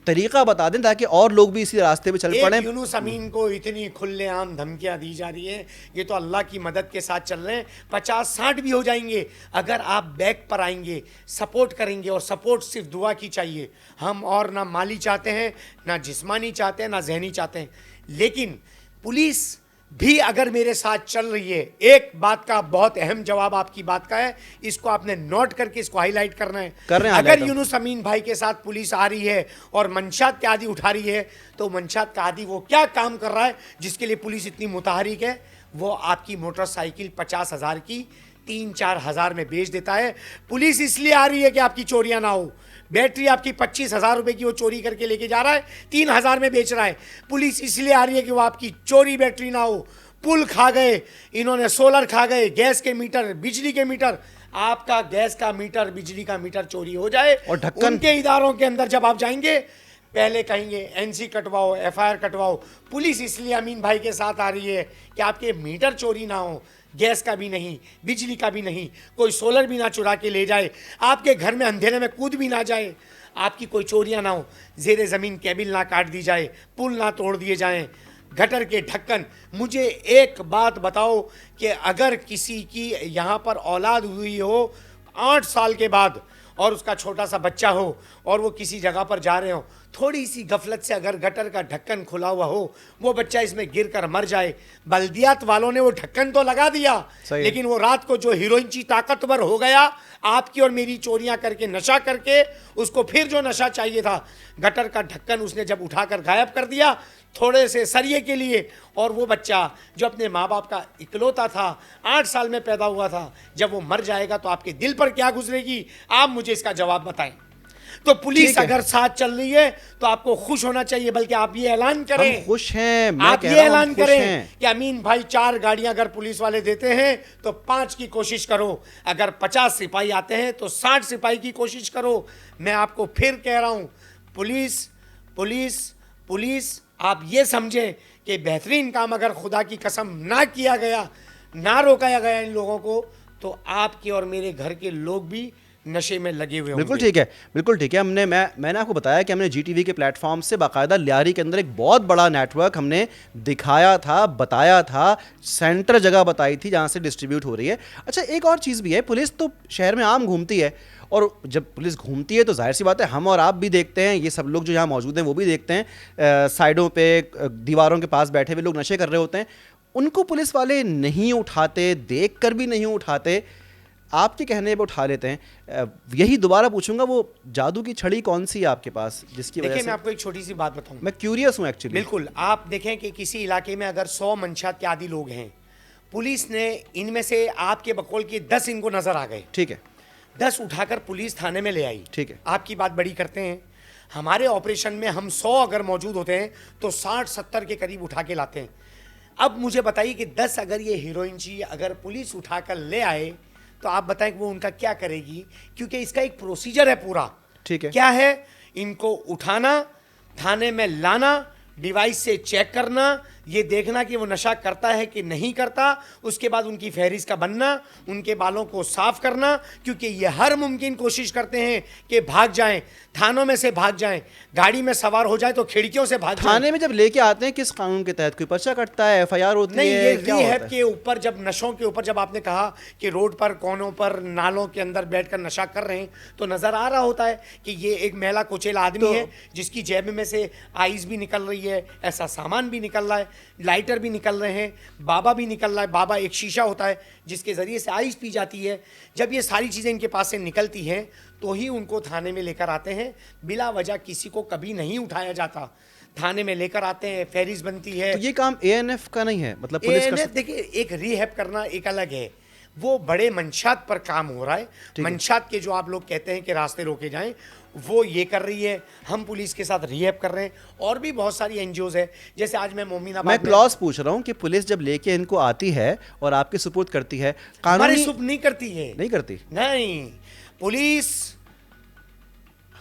तरीका बता दें ताकि और लोग भी इसी रास्ते पे चल पड़े। यूनुस अमीन को इतनी खुलेआम धमकियां दी जा रही है, ये तो अल्लाह की मदद के साथ चल रहे हैं। 50-60 भी हो जाएंगे अगर आप बैक पर आएंगे, सपोर्ट करेंगे, और सपोर्ट सिर्फ दुआ की चाहिए। हम और ना माली चाहते हैं, ना जिस्मानी चाहते हैं, ना जहनी चाहते हैं, लेकिन पुलिस भी अगर मेरे साथ चल रही है। एक बात का बहुत अहम जवाब आपकी बात का है, इसको आपने नोट करके इसको हाईलाइट करना है। कर रहे हैं अगर highlight। यूनुस अमीन भाई के साथ पुलिस आ रही है और मंशात के आदि उठा रही है, तो मंशात का आदि वो क्या काम कर रहा है जिसके लिए पुलिस इतनी मुतहरिक है? वो आपकी मोटरसाइकिल 50,000 की 3-4 हज़ार में बेच देता है। पुलिस इसलिए आ रही है कि आपकी चोरियां ना हो। बैटरी आपकी 25,000 रुपए की वो चोरी करके लेके जा रहा है, 3,000 में बेच रहा है। पुलिस इसलिए आ रही है कि वो आपकी चोरी बैटरी ना हो। पुल खा गए इन्होंने, सोलर खा गए, गैस के मीटर, बिजली के मीटर, आपका गैस का मीटर, बिजली का मीटर चोरी हो जाए, और ढक्कन उनके इदारों के अंदर जब आप जाएंगे पहले कहेंगे एनसी कटवाओ, एफआईआर कटवाओ। पुलिस इसलिए अमीन भाई के साथ आ रही है कि आपके मीटर चोरी ना हो, गैस का भी नहीं, बिजली का भी नहीं, कोई सोलर भी ना चुरा के ले जाए, आपके घर में अंधेरे में कूद भी ना जाए, आपकी कोई चोरियां ना हो, ज़ेरे ज़मीन केबिल ना काट दी जाए, पुल ना तोड़ दिए जाएं, गटर के ढक्कन। मुझे एक बात बताओ कि अगर किसी की यहाँ पर औलाद हुई हो 8 साल के बाद और उसका छोटा सा बच्चा हो और वो किसी जगह पर जा रहे हो, थोड़ी सी गफलत से अगर गटर का ढक्कन खुला हुआ हो, वो बच्चा इसमें गिर कर मर जाए, बल्दियात वालों ने वो ढक्कन तो लगा दिया, लेकिन वो रात को जो हीरोइनची ताकतवर हो गया आपकी और मेरी चोरियां करके, नशा करके, उसको फिर जो नशा चाहिए था, गटर का ढक्कन उसने जब उठाकर गायब कर दिया थोड़े से सरिये के लिए, और वो बच्चा जो अपने माँ बाप का इकलौता था, 8 साल में पैदा हुआ था, जब वो मर जाएगा तो आपके दिल पर क्या गुजरेगी? आप मुझे इसका जवाब बताएं। तो पुलिस अगर साथ चल रही है तो आपको खुश होना चाहिए, बल्कि आप ये ऐलान करें, हम खुश हैं, मैं आप कह ये रहा हूं, ऐलान हम खुश करें हैं। कि अमीन भाई 4 गाड़ियां अगर पुलिस वाले देते हैं तो 5 की कोशिश करो, अगर 50 सिपाही आते हैं तो 60 सिपाही की कोशिश करो। मैं आपको फिर कह रहा हूं, पुलिस पुलिस पुलिस आप ये समझें कि बेहतरीन काम अगर खुदा की कसम ना किया गया, ना रोकाया गया इन लोगों को, तो आपके और मेरे घर के लोग भी नशे में लगे हुए होंगे। बिल्कुल ठीक है, बिल्कुल ठीक है। मैंने आपको बताया कि हमने जीटीवी के प्लेटफॉर्म से बाकायदा लियारी के अंदर एक बहुत बड़ा नेटवर्क हमने दिखाया था, बताया था, सेंटर जगह बताई थी जहाँ से डिस्ट्रीब्यूट हो रही है। अच्छा, एक और चीज़ भी है, पुलिस तो शहर में आम घूमती है, और जब पुलिस घूमती है तो जाहिर सी बात है हम और आप भी देखते हैं, ये सब लोग जो यहाँ मौजूद हैं वो भी देखते हैं, साइडों पे दीवारों के पास बैठे हुए लोग नशे कर रहे होते हैं, उनको पुलिस वाले नहीं उठाते, देख कर भी नहीं उठाते, आपके कहने पे उठा लेते हैं। यही दोबारा पूछूंगा, वो जादू की छड़ी कौन सी है आपके पास जिसकी वजह देखिए, से? मैं आपको एक छोटी सी बात बताऊं, मैं क्यूरियस हूं एक्चुअली। बिल्कुल। आप देखें कि किसी इलाके में अगर 100 मंशात के आदि लोग हैं, पुलिस ने इनमें से आपके बकौल के 10 इनको नजर आ गए, ठीक है, 10 उठाकर पुलिस थाने में ले आई, ठीक है। आपकी बात बड़ी करते हैं। हमारे ऑपरेशन में हम 100 अगर मौजूद होते हैं तो 60-70 के करीब उठा के लाते हैं। अब मुझे बताइए कि 10 अगर ये हीरोइन जी अगर पुलिस उठाकर ले आए तो आप बताएं कि वो उनका क्या करेगी, क्योंकि इसका एक प्रोसीजर है पूरा। ठीक है। क्या है? इनको उठाना, थाने में लाना, डिवाइस से चेक करना, ये देखना कि वो नशा करता है कि नहीं करता, उसके बाद उनकी फहरिस्त का बनना, उनके बालों को साफ करना, क्योंकि ये हर मुमकिन कोशिश करते हैं कि भाग जाएं, थानों में से भाग जाएं, गाड़ी में सवार हो जाए तो खिड़कियों से भाग जाएं। थाने में जब लेके आते हैं किस कानून के तहत? कोई पर्चा कटता है, एफआईआर होती नहीं, है? ये क्या होता रिहैब है? के ऊपर, जब नशों के ऊपर, जब आपने कहा कि रोड पर, कोनों पर, नालों के अंदर बैठकर नशा कर रहे हैं, तो नजर आ रहा होता है कि ये एक महिला कुचेला आदमी है जिसकी जेब में से आइस भी निकल रही है, ऐसा सामान भी निकल रहा है, लाइटर भी निकल रहे हैं, बाबा भी निकल रहा है। बाबा एक शीशा होता है जिसके जरिए से आइस पी जाती है। जब ये सारी चीज़ें इनके पास से निकलती हैं तो ही उनको थाने में लेकर आते हैं। बिला वजह किसी को कभी नहीं उठाया जाता, थाने में लेकर आते हैं, फहरिस्त बनती है। तो ये काम एएनएफ का नहीं है, मतलब पुलिस का? देखिए, एक रिहैब करना एक अलग है, वो बड़े मंशात पर काम हो रहा है। मंशात के जो आप लोग कहते हैं कि रास्ते रोके जाएं, वो ये कर रही है, हम पुलिस के साथ रिहैब कर रहे हैं। और भी बहुत सारी एनजीओज है, जैसे आज मैं मोमिनाबाद मैं क्लॉज पूछ रहा हूँ कि पुलिस जब लेके इनको आती है और आपके सुपुर्द करती है, हमारे कानूनी सुप नहीं करती है, नहीं करती? नहीं। पुलिस,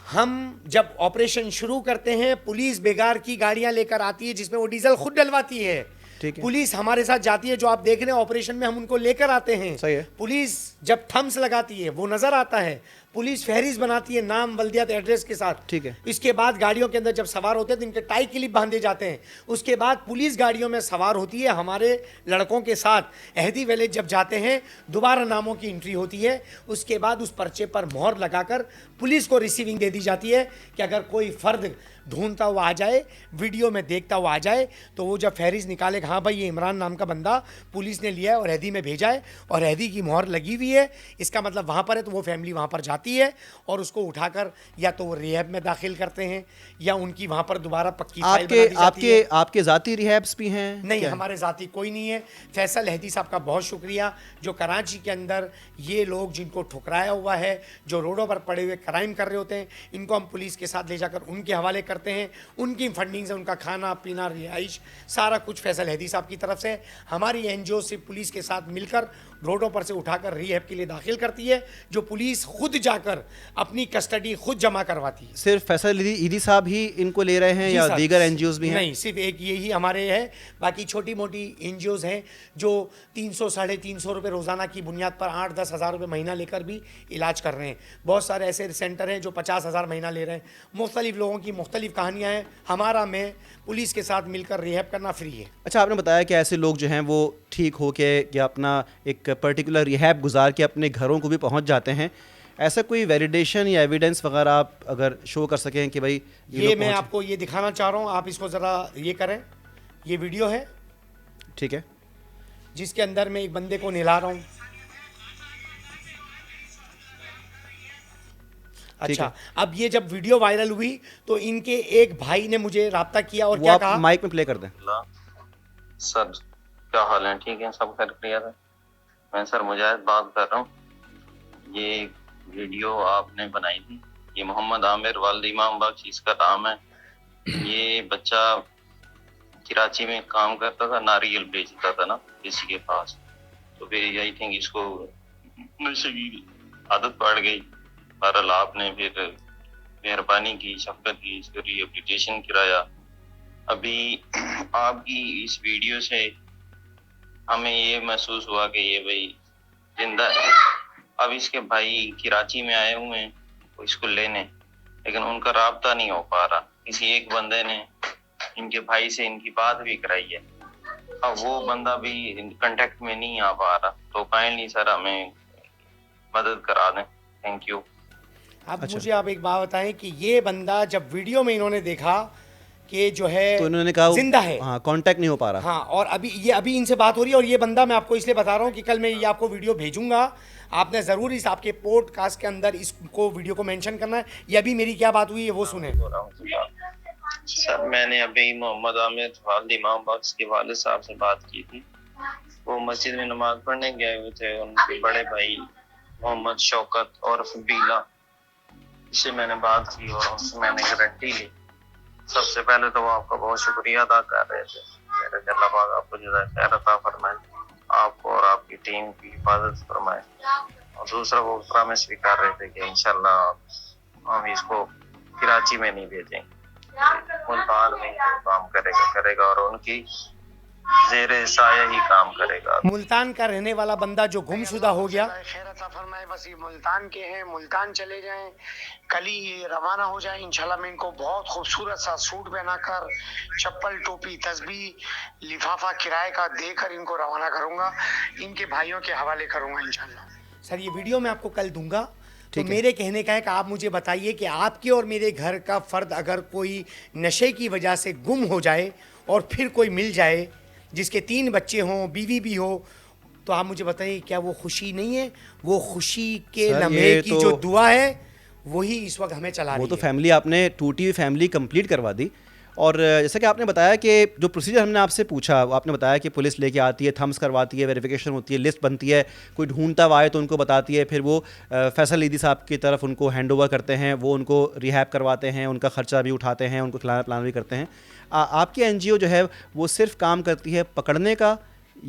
हम जब ऑपरेशन शुरू करते हैं, पुलिस बेगार की गाड़ियां लेकर आती है जिसमें वो डीजल खुद डलवाती है। ठीक है। पुलिस हमारे साथ जाती है, जो आप देख रहे हैं ऑपरेशन में हम उनको लेकर आते हैं। सही है। पुलिस जब थम्स लगाती है वो नजर आता है, पुलिस फहरिस्त बनाती है नाम, बल्दियात, एड्रेस के साथ। ठीक है। इसके बाद गाड़ियों के अंदर जब सवार होते हैं तो इनके टाई क्लिप बांधे जाते हैं। उसके बाद पुलिस गाड़ियों में सवार होती है, हमारे लड़कों के साथ अहदी विलेज जब जाते हैं, दोबारा नामों की एंट्री होती है। उसके बाद उस पर्चे पर मोहर लगाकर पुलिस को रिसीविंग दे दी जाती है कि अगर कोई फर्द ढूंढता हुआ आ जाए, वीडियो में देखता हुआ आ जाए, तो वो जब फहरिस्त निकाले, हाँ भाई ये इमरान नाम का बंदा पुलिस ने लिया है और अहदी में भेजा है और अहदी की मोहर लगी हुई है, इसका मतलब वहाँ पर है, तो वो फैमिली वहाँ पर जाती है और उसको उठाकर या तो वो रिहैब में दाखिल करते हैं या उनकी वहाँ पर दोबारा पक्की फाइल बना दी जाती है। आपके जाती रिहैब्स भी हैं? नहीं, क्या? हमारे जाती कोई नहीं है। फैसल अहदी साहब का बहुत शुक्रिया, जो कराची के अंदर ये लोग जिनको ठुकराया हुआ है, जो रोडों पर पड़े हुए क्राइम कर रहे होते हैं, इनको हम पुलिस के साथ ले जाकर उनके हवाले करते हैं। उनकी फंडिंग से उनका खाना पीना, रिहाइश, सारा कुछ फैसल अहदी साहब की तरफ से। हमारी एनजीओ से पुलिस के साथ मिलकर रोडों पर से उठाकर रिहैब के लिए दाखिल करती है, जो पुलिस खुद जा आकर अपनी कस्टडी खुद जमा करवाती है। सिर्फ फैसल ईदी साहब ही इनको ले रहे हैं जी या सर, दीगर एनजीओज भी हैं? नहीं, सिर्फ एक यही हमारे है, बाकी छोटी मोटी एनजीओज हैं जो 300 साढ़े 300 रुपये रोज़ाना की बुनियाद पर 8-10 हज़ार रुपये महीना लेकर भी इलाज कर रहे हैं। बहुत सारे ऐसे सेंटर हैं जो 50,000 महीना ले रहे हैं। मुख्तलिफ लोगों की मुख्तलिफ कहानियाँ हैं। हमारा में पुलिस के साथ मिलकर रिहैब करना फ्री है। अच्छा, आपने बताया कि ऐसे लोग जो हैं वो ठीक हो के या अपना एक पर्टिकुलर रिहैब गुजार के अपने घरों को भी पहुंच जाते हैं। ऐसा कोई वैलिडेशन या एविडेंस वगैरह आप अगर शो कर सकें कि भाई ये लोग मैं पहुंचे? आपको ये दिखाना चाह रहा हूँ, आप इसको ज़रा ये करें। ये वीडियो है ठीक है। जिसके अंदर मैं एक बंदे को नहला रहा हूँ। अच्छा, अब ये जब वीडियो वायरल हुई तो इनके एक भाई ने मुझे राब्ता किया और वो क्या आप कहा। माइक में प्ले कर दें। सर क्या हाल है? ठीक है, सब खैर क्लियर है। मैं सर मुजाहिद बात कर रहा हूँ। ये वीडियो आपने बनाई थी, ये मोहम्मद आमिर वालिद इमाम बख्श इसका नाम है। ये बच्चा कराची में काम करता था, नारियल बेचता था ना किसी के पास। तो फिर यही थिंक इसको नशे की आदत पड़ गई। बहरहाल आपने फिर मेहरबानी की, शफकत की, इसको रिहेबिलिटेशन कराया। अभी आपकी इस वीडियो से हमें ये महसूस हुआ कि ये भाई जिंदा है। अब इसके भाई कराची में आए हुए हैं वो इसको लेने, लेकिन उनका राब्ता नहीं हो पा रहा। किसी एक बंदे ने इनके भाई से इनकी बात भी कराई है, अब वो बंदा भी कांटेक्ट में नहीं आ पा रहा। तो काइंडली सर हमें मदद करा दें, थैंक यू। अब अच्छा। मुझे आप एक बात बताएं कि ये बंदा जब वीडियो में इन्होंने देखा कि जो है तो इन्होंने कहा जिंदा है, हाँ, कांटेक्ट नहीं हो पा रहा। हाँ, और अभी इनसे बात हो रही है। और ये बंदा मैं आपको इसलिए बता रहा हूँ कि कल मैं ये आपको वीडियो भेजूंगा, आपने ज़रूर इस आपके पॉडकास्ट के अंदर इसको वीडियो को मेंशन करना है। ये अभी मेरी क्या बात हुई है वो सुने। सर मैंने अभी मोहम्मद आमिर वालिद इमाम बख्श के वालिद साहब से बात की थी। वो मस्जिद में नमाज पढ़ने गए हुए थे। उनके बड़े भाई मोहम्मद शौकत और बीला, इससे मैंने बात की और उनसे मैंने गारंटी ली। सबसे पहले तो वो आपका बहुत शुक्रिया अदा कर रहे थे। मेरे अल्लाह पाक आपको जज़ाए खैर अता फरमाए, आपको और आपकी टीम की हिफाजत फरमाए। और दूसरा वो प्रॉमिस भी कर रहे थे कि इंशाल्लाह हम इसको कराची में नहीं भेजेंगे, मुल्तान में काम करेगा और उनकी ज़ेरे साया ही काम करेगा। मुल्तान का रहने वाला बंदा जो गुमशुदा हो गया, खैर अता फरमाए। बस ये मुल्तान के हैं, मुल्तान चले जाएं, कल ही ये रवाना हो जाए। इंशाल्लाह मैं इनको बहुत खूबसूरत सा सूट पहनाकर, चप्पल, टोपी, तस्बीह, लिफाफा किराए का देकर इनको रवाना करूंगा, इनके भाइयों के हवाले करूंगा इंशाल्लाह। सर ये वीडियो मैं आपको कल दूंगा। तो ठीक है। मेरे कहने का है कि आप मुझे बताइए कि आपके और मेरे घर का फ़र्द अगर कोई नशे की वजह से गुम हो जाए और फिर कोई मिल जाए जिसके 3 बच्चे हों, बीवी भी हो, तो आप मुझे बताइए क्या वो खुशी नहीं है? वो खुशी के सर, लम्हे ये की तो- जो दुआ है वही इस वक्त हमें चला वो रही तो है। फैमिली, आपने टूटी हुई फैमिली कंप्लीट करवा दी। और जैसा कि आपने बताया कि जो प्रोसीजर हमने आपसे पूछा, आपने बताया कि पुलिस लेके आती है, थम्स करवाती है, वेरिफिकेशन होती है, लिस्ट बनती है, कोई ढूंढता हुआ आए तो उनको बताती है, फिर वो फैसल ईदी साहब की तरफ उनको हैंड ओवर करते हैं, वो उनको रिहैब करवाते हैं, उनका ख़र्चा भी उठाते हैं, उनको खिलाना पिलाना भी करते हैं। आपकी एनजीओ जो है वो सिर्फ काम करती है पकड़ने का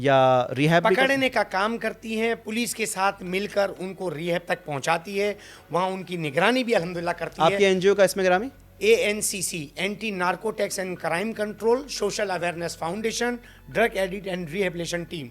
या रिहैब भी पकड़ने का काम करती हैं, पुलिस के साथ मिलकर उनको रिहैब तक पहुंचाती है, वहाँ उनकी निगरानी भी अल्हम्दुलिल्लाह करती आपकी है। एनजीओ का इसमें ग्रामी? ANCC, anti narcotics and crime control social awareness foundation drug addict and rehabilitation team.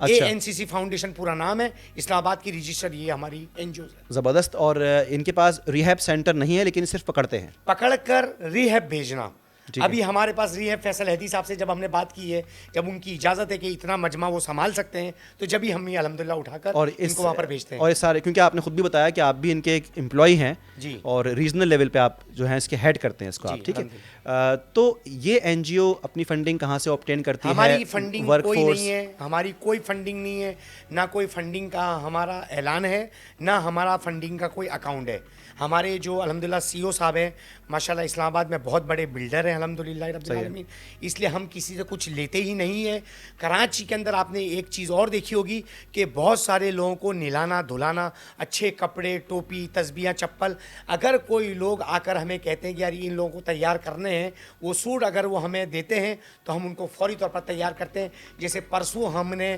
अच्छा। ANCC फाउंडेशन पूरा नाम है, इस्लामाबाद की रजिस्टर ये हमारी एनजीओ है। ज़बरदस्त। और इनके पास रिहैब सेंटर नहीं है लेकिन सिर्फ पकड़ते हैं। पकड़कर रिहैब भेजना। ठीक है। अभी हमारे पास रिहैब फैसल हदी साहब से जब हमने बात की है, जब उनकी इजाज़त है कि इतना मजमा वो संभाल सकते हैं, तो जब भी हम ये अल्हम्दुलिल्लाह उठाकर और इनको वहाँ पर भेजते हैं। और इस सारे, क्योंकि आपने खुद भी बताया कि आप भी इनके एक एम्प्लॉय हैं जी। और रीजनल लेवल पे आप जो है इसके हेड करते हैं इसको आप, जी, ठीक है। तो ये एनजीओ अपनी फंडिंग कहाँ से ऑब्टेन करती है? हमारी फंडिंग कोई वर्कफोर्स? नहीं है, हमारी कोई फंडिंग नहीं है, ना कोई फंडिंग का हमारा ऐलान है, ना हमारा फंडिंग का कोई अकाउंट है। हमारे जो अल्हम्दुलिल्लाह CEO साहब हैं, माशाल्लाह इस्लामाबाद में बहुत बड़े बिल्डर हैं अल्हम्दुलिल्लाह रब्बिल आलमीन, इसलिए हम किसी से कुछ लेते ही नहीं है। कराची के अंदर आपने एक चीज़ और देखी होगी कि बहुत सारे लोगों को नहलाना धुलाना, अच्छे कपड़े, टोपी, तस्बीह, चप्पल, अगर कोई लोग आकर हमें कहते हैं कि यार इन लोगों को तैयार करने हैं, वो सूट अगर वो हमें देते हैं तो हम उनको फौरी तौर पर तैयार करते हैं। जैसे परसों हमने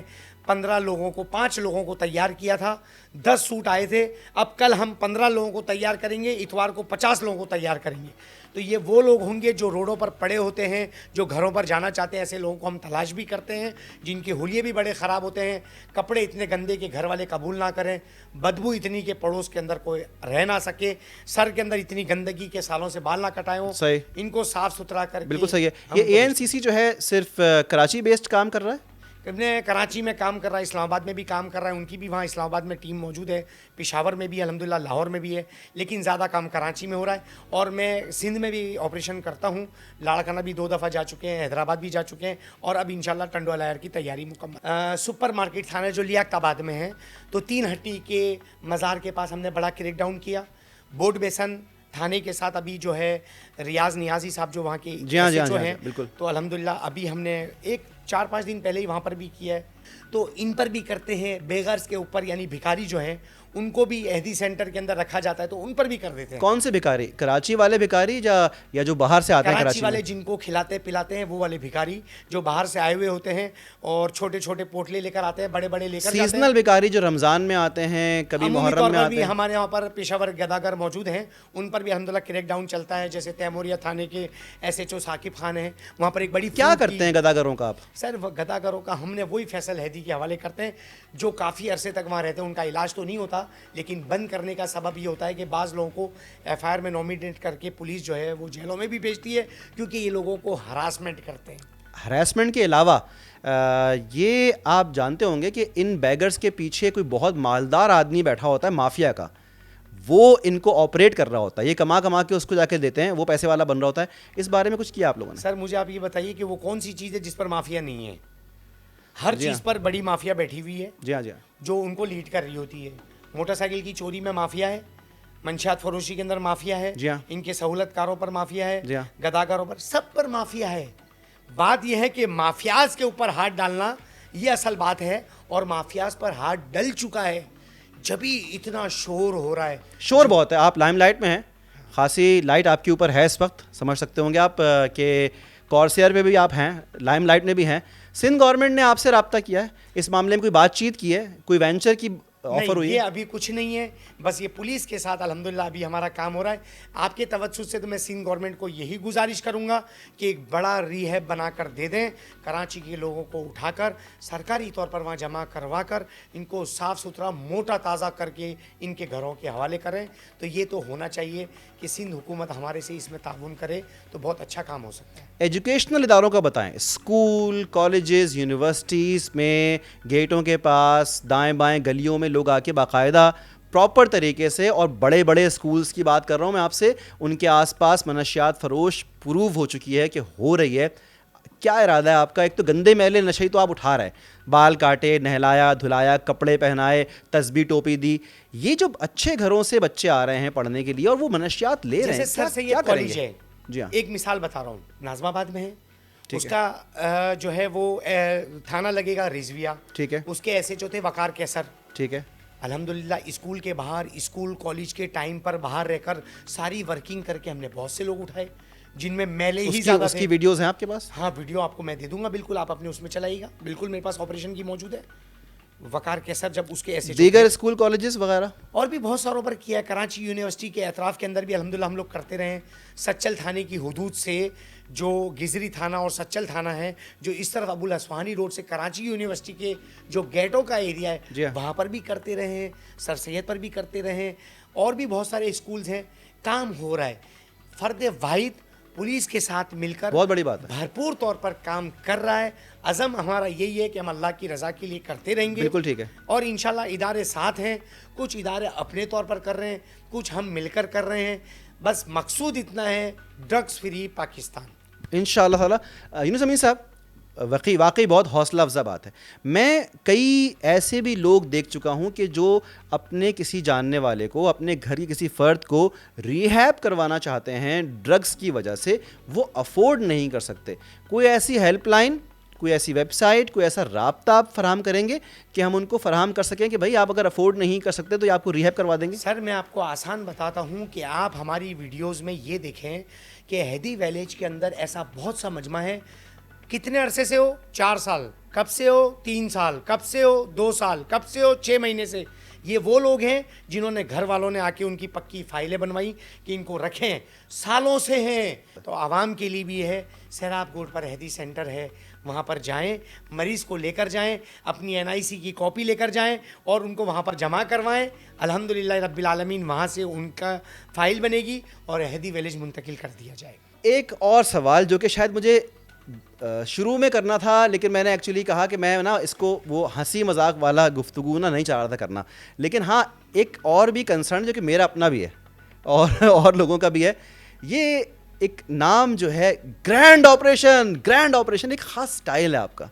15 लोगों को 5 लोगों को तैयार किया था, 10 सूट आए थे। अब कल हम 15 लोगों को तैयार करेंगे, इतवार को 50 लोगों को तैयार करेंगे। तो ये वो लोग होंगे जो रोडों पर पड़े होते हैं, जो घरों पर जाना चाहते हैं। ऐसे लोगों को हम तलाश भी करते हैं जिनके हुलिये भी बड़े ख़राब होते हैं, कपड़े इतने गंदे कि घर वाले कबूल ना करें, बदबू इतनी कि पड़ोस के अंदर कोई रह ना सके, सर के अंदर इतनी गंदगी के सालों से बाल ना कटाए हों। सही। इनको साफ़ सुथरा करके बिल्कुल सही है। हम ये उनको एएनसीसी जो है सिर्फ कराची बेस्ड काम कर रहा है? अपने कराची में काम कर रहा है, इस्लामाबाद में भी काम कर रहा है, उनकी भी वहाँ इस्लामाबाद में टीम मौजूद है, पेशावर में भी अल्हम्दुलिल्लाह, लाहौर में भी है, लेकिन ज़्यादा काम कराची में हो रहा है। और मैं सिंध में भी ऑपरेशन करता हूँ, लाड़काना भी 2 दफ़ा जा चुके हैं, हैदराबाद भी जा चुके हैं, और अब इंशाल्लाह टंडोला एयर की तैयारी मुकम्मल। सुपर मार्केट थाना जो लियाकताबाद में है, तो 3 हट्टी के मज़ार के पास हमने बड़ा क्रैकडाउन किया। बोर्ड बेसन थाने के साथ अभी जो है रियाज नियाजी साहब जो वहाँ के जी हाँ, SHO जी, हैं, बिल्कुल। तो अल्हम्दुलिल्लाह अभी हमने 4-5 दिन पहले ही वहाँ पर भी किया है। तो इन पर भी करते हैं। बेगर्स के ऊपर यानी भिखारी जो हैं उनको भी एहदी सेंटर के अंदर रखा जाता है, तो उन पर भी कर देते हैं। कौन से भिखारी? कराची वाले भिखारी या जो बाहर से आते हैं कराची कराची वाले में? जिनको खिलाते पिलाते हैं वो वाले भिखारी जो बाहर से आए हुए होते हैं और छोटे छोटे पोटले लेकर आते हैं, बड़े बड़े लेकर जाते हैं। सीजनल भिखारी जो रमज़ान में आते हैं, कभी अमूमी मुहर्रम तौर में पर आते भी हैं। हमारे यहाँ पर पेशावर गदागर मौजूद हैं, उन पर भी अल्हम्दुलिल्लाह क्रैकडाउन चलता है। जैसे तैमूरिया थाने के SHO साकिब खान हैं, वहाँ पर एक बड़ी क्या फ्रूट करते की- हैं गदागरों का आप? सर गदागरों का हमने वही फैसल हैदी के हवाले करते हैं जो काफ़ी अरसे तक वहाँ रहते हैं। उनका इलाज तो नहीं होता, लेकिन बंद करने का सबब ये होता है कि बाज़ लोगों को FIR में नॉमिनेट करके पुलिस जो है वो जेलों में भी भेजती है, क्योंकि ये लोगों को हरासमेंट करते हैं। हरासमेंट के अलावा ये आप जानते होंगे कि इन बैगर्स के पीछे कोई बहुत मालदार आदमी बैठा होता है माफिया का, वो इनको ऑपरेट कर रहा होता है। ये कमा कमा के उसको जाके देते हैं, वो पैसे वाला बन रहा होता है। इस बारे में कुछ किया आप लोगों ने? सर मुझे आप ये बताइए कि वो कौन सी चीज़ है जिस पर माफिया नहीं है? हर जी हाँ। चीज़ पर बड़ी माफिया बैठी हुई है जी हाँ, जी हाँ। जो उनको लीड कर रही होती है। मोटरसाइकिल की चोरी में माफिया है, मंशियात फरोशी के अंदर माफिया है, जी हाँ। इनके सहूलतकारों पर माफिया है, जी हाँ। गदाकारों पर, सब पर माफिया है। बात यह है कि माफियाज के ऊपर हाथ डालना ये असल बात है, और माफियाज पर हाथ डल चुका है जब ही इतना शोर हो रहा है। शोर बहुत है। आप लाइमलाइट में हैं, खासी लाइट आपके ऊपर है इस वक्त, समझ सकते होंगे आप कि कॉर्सियर पे भी आप हैं, लाइमलाइट में भी हैं। सिंध गवर्नमेंट ने आपसे रब्ता किया है, इस मामले में कोई बातचीत की है, कोई वेंचर की ऑफर नहीं, हुई ये है? अभी कुछ नहीं है, बस ये पुलिस के साथ अल्हम्दुलिल्लाह अभी हमारा काम हो रहा है। आपके तवज्जुह से तो मैं सिंध गवर्नमेंट को यही गुजारिश करूंगा कि एक बड़ा रिहैब बनाकर दे दें, कराची के लोगों को उठाकर सरकारी तौर पर वहाँ जमा करवा कर इनको साफ़ सुथरा मोटा ताज़ा करके इनके घरों के हवाले करें। तो ये तो होना चाहिए कि सिंध हुकूमत हमारे से इसमें ताउन करे तो बहुत अच्छा काम हो सकता है। एजुकेशनल इदारों का बताएं। स्कूल, कॉलेजेस, यूनिवर्सिटीज़ में गेटों के पास दाएं बाएं गलियों में लोग आके बाकायदा प्रॉपर तरीके से, और बड़े बड़े स्कूल्स की बात कर रहा हूँ मैं आपसे, उनके आसपास मनशियात फरोश प्रूव हो चुकी है कि हो रही है। क्या इरादा है आपका? एक तो गंदे मैले नशे ही तो आप उठा रहे हैं, बाल काटे, नहलाया धुलाया, कपड़े पहनाए, तस्बीह टोपी दी। ये जो अच्छे घरों से बच्चे आ रहे हैं पढ़ने के लिए और वो मनशियात ले रहे जैसे हैं, सर सैयद क्या कॉलेज करेंगे? है, जी हाँ, एक मिसाल बता रहा हूँ, नाजमाबाद में है, ठीक उसका जो है वो थाना लगेगा रिजविया, ठीक है, उसके SHO थे वकार कैसर। ठीक है। अल्हम्दुलिल्लाह स्कूल के बाहर, स्कूल कॉलेज के टाइम पर बाहर रहकर सारी वर्किंग करके हमने बहुत से लोग उठाए जिनमें मैले ही ज़्यादा उसकी थे। वीडियोस हैं आपके पास? हाँ, वीडियो आपको मैं दे दूंगा, बिल्कुल आप अपने उसमें चलाइएगा, बिल्कुल मेरे पास ऑपरेशन की मौजूद है। वकार कैसर जब उसके SHO दीगर स्कूल कॉलेजेस वगैरह और भी बहुत सारों पर किया है। कराची यूनिवर्सिटी के एतराफ़ के अंदर भी अल्हम्दुलिल्लाह हम लोग करते रहे हैं। सच्चल थाने की हुदूद से जो गिजरी थाना और सच्चल थाना है, जो इस तरफ अबुल असवानी रोड से कराची यूनिवर्सिटी के जो गेटों का एरिया जी है हाँ। वहाँ पर भी करते रहे हैं, सर सैयद पर भी करते रहे हैं, और भी बहुत सारे स्कूल्स हैं। काम हो रहा है, फ़र्द वाहिद पुलिस के साथ मिलकर बहुत बड़ी बात है। भरपूर तौर पर काम कर रहा है। अज़म हमारा यही है कि हम अल्लाह की रज़ा के लिए करते रहेंगे। बिल्कुल ठीक है। और इंशाल्लाह इदारे साथ हैं, कुछ इदारे अपने तौर पर कर रहे हैं, कुछ हम मिलकर कर रहे हैं। बस मकसूद इतना है, ड्रग्स फ्री पाकिस्तान। इंशाअल्लाह ताला। यूनुस अमीन साहब, वाकई बहुत हौसला अफजा बात है। मैं कई ऐसे भी लोग देख चुका हूँ कि जो अपने किसी जानने वाले को, अपने घर के किसी फ़र्द को रिहैब करवाना चाहते हैं ड्रग्स की वजह से, वो अफोर्ड नहीं कर सकते। कोई ऐसी हेल्पलाइन, कोई ऐसी वेबसाइट, कोई ऐसा राब्ता आप फराहम करेंगे कि हम उनको फराहम कर सकें कि भाई आप अगर अफोर्ड नहीं कर सकते तो ये आपको रिहैब करवा देंगे? सर मैं आपको आसान बताता हूँ कि आप हमारी वीडियोस में ये देखें कि हैदी विलेज के अंदर ऐसा बहुत सा मजमा है कितने अरसे से हो? 4 साल। कब से हो? 3 साल। कब से हो? 2 साल। कब से हो? 6 महीने से। ये वो लोग हैं जिन्होंने घर वालों ने आके उनकी पक्की फाइलें बनवाई कि इनको रखें, सालों से हैं। तो आवाम के लिए भी है, सैराब कोर्ट पर हैदी सेंटर है, वहाँ पर जाएं, मरीज़ को लेकर जाएं, अपनी एनआईसी की कॉपी लेकर जाएं और उनको वहाँ पर जमा करवाएं। अल्हम्दुलिल्लाह रब्बिल आलमीन वहाँ से उनका फ़ाइल बनेगी और हैदी विलेज मुंतकिल कर दिया जाएगा। एक और सवाल जो कि शायद मुझे शुरू में करना था, लेकिन मैंने एक्चुअली कहा कि मैं ना इसको वो हंसी मजाक वाला गुफ्तगू ना नहीं चाह रहा था करना, लेकिन हाँ एक और भी कंसर्न जो कि मेरा अपना भी है और लोगों का भी है। ये एक नाम जो है ग्रैंड ऑपरेशन एक ख़ास स्टाइल है आपका।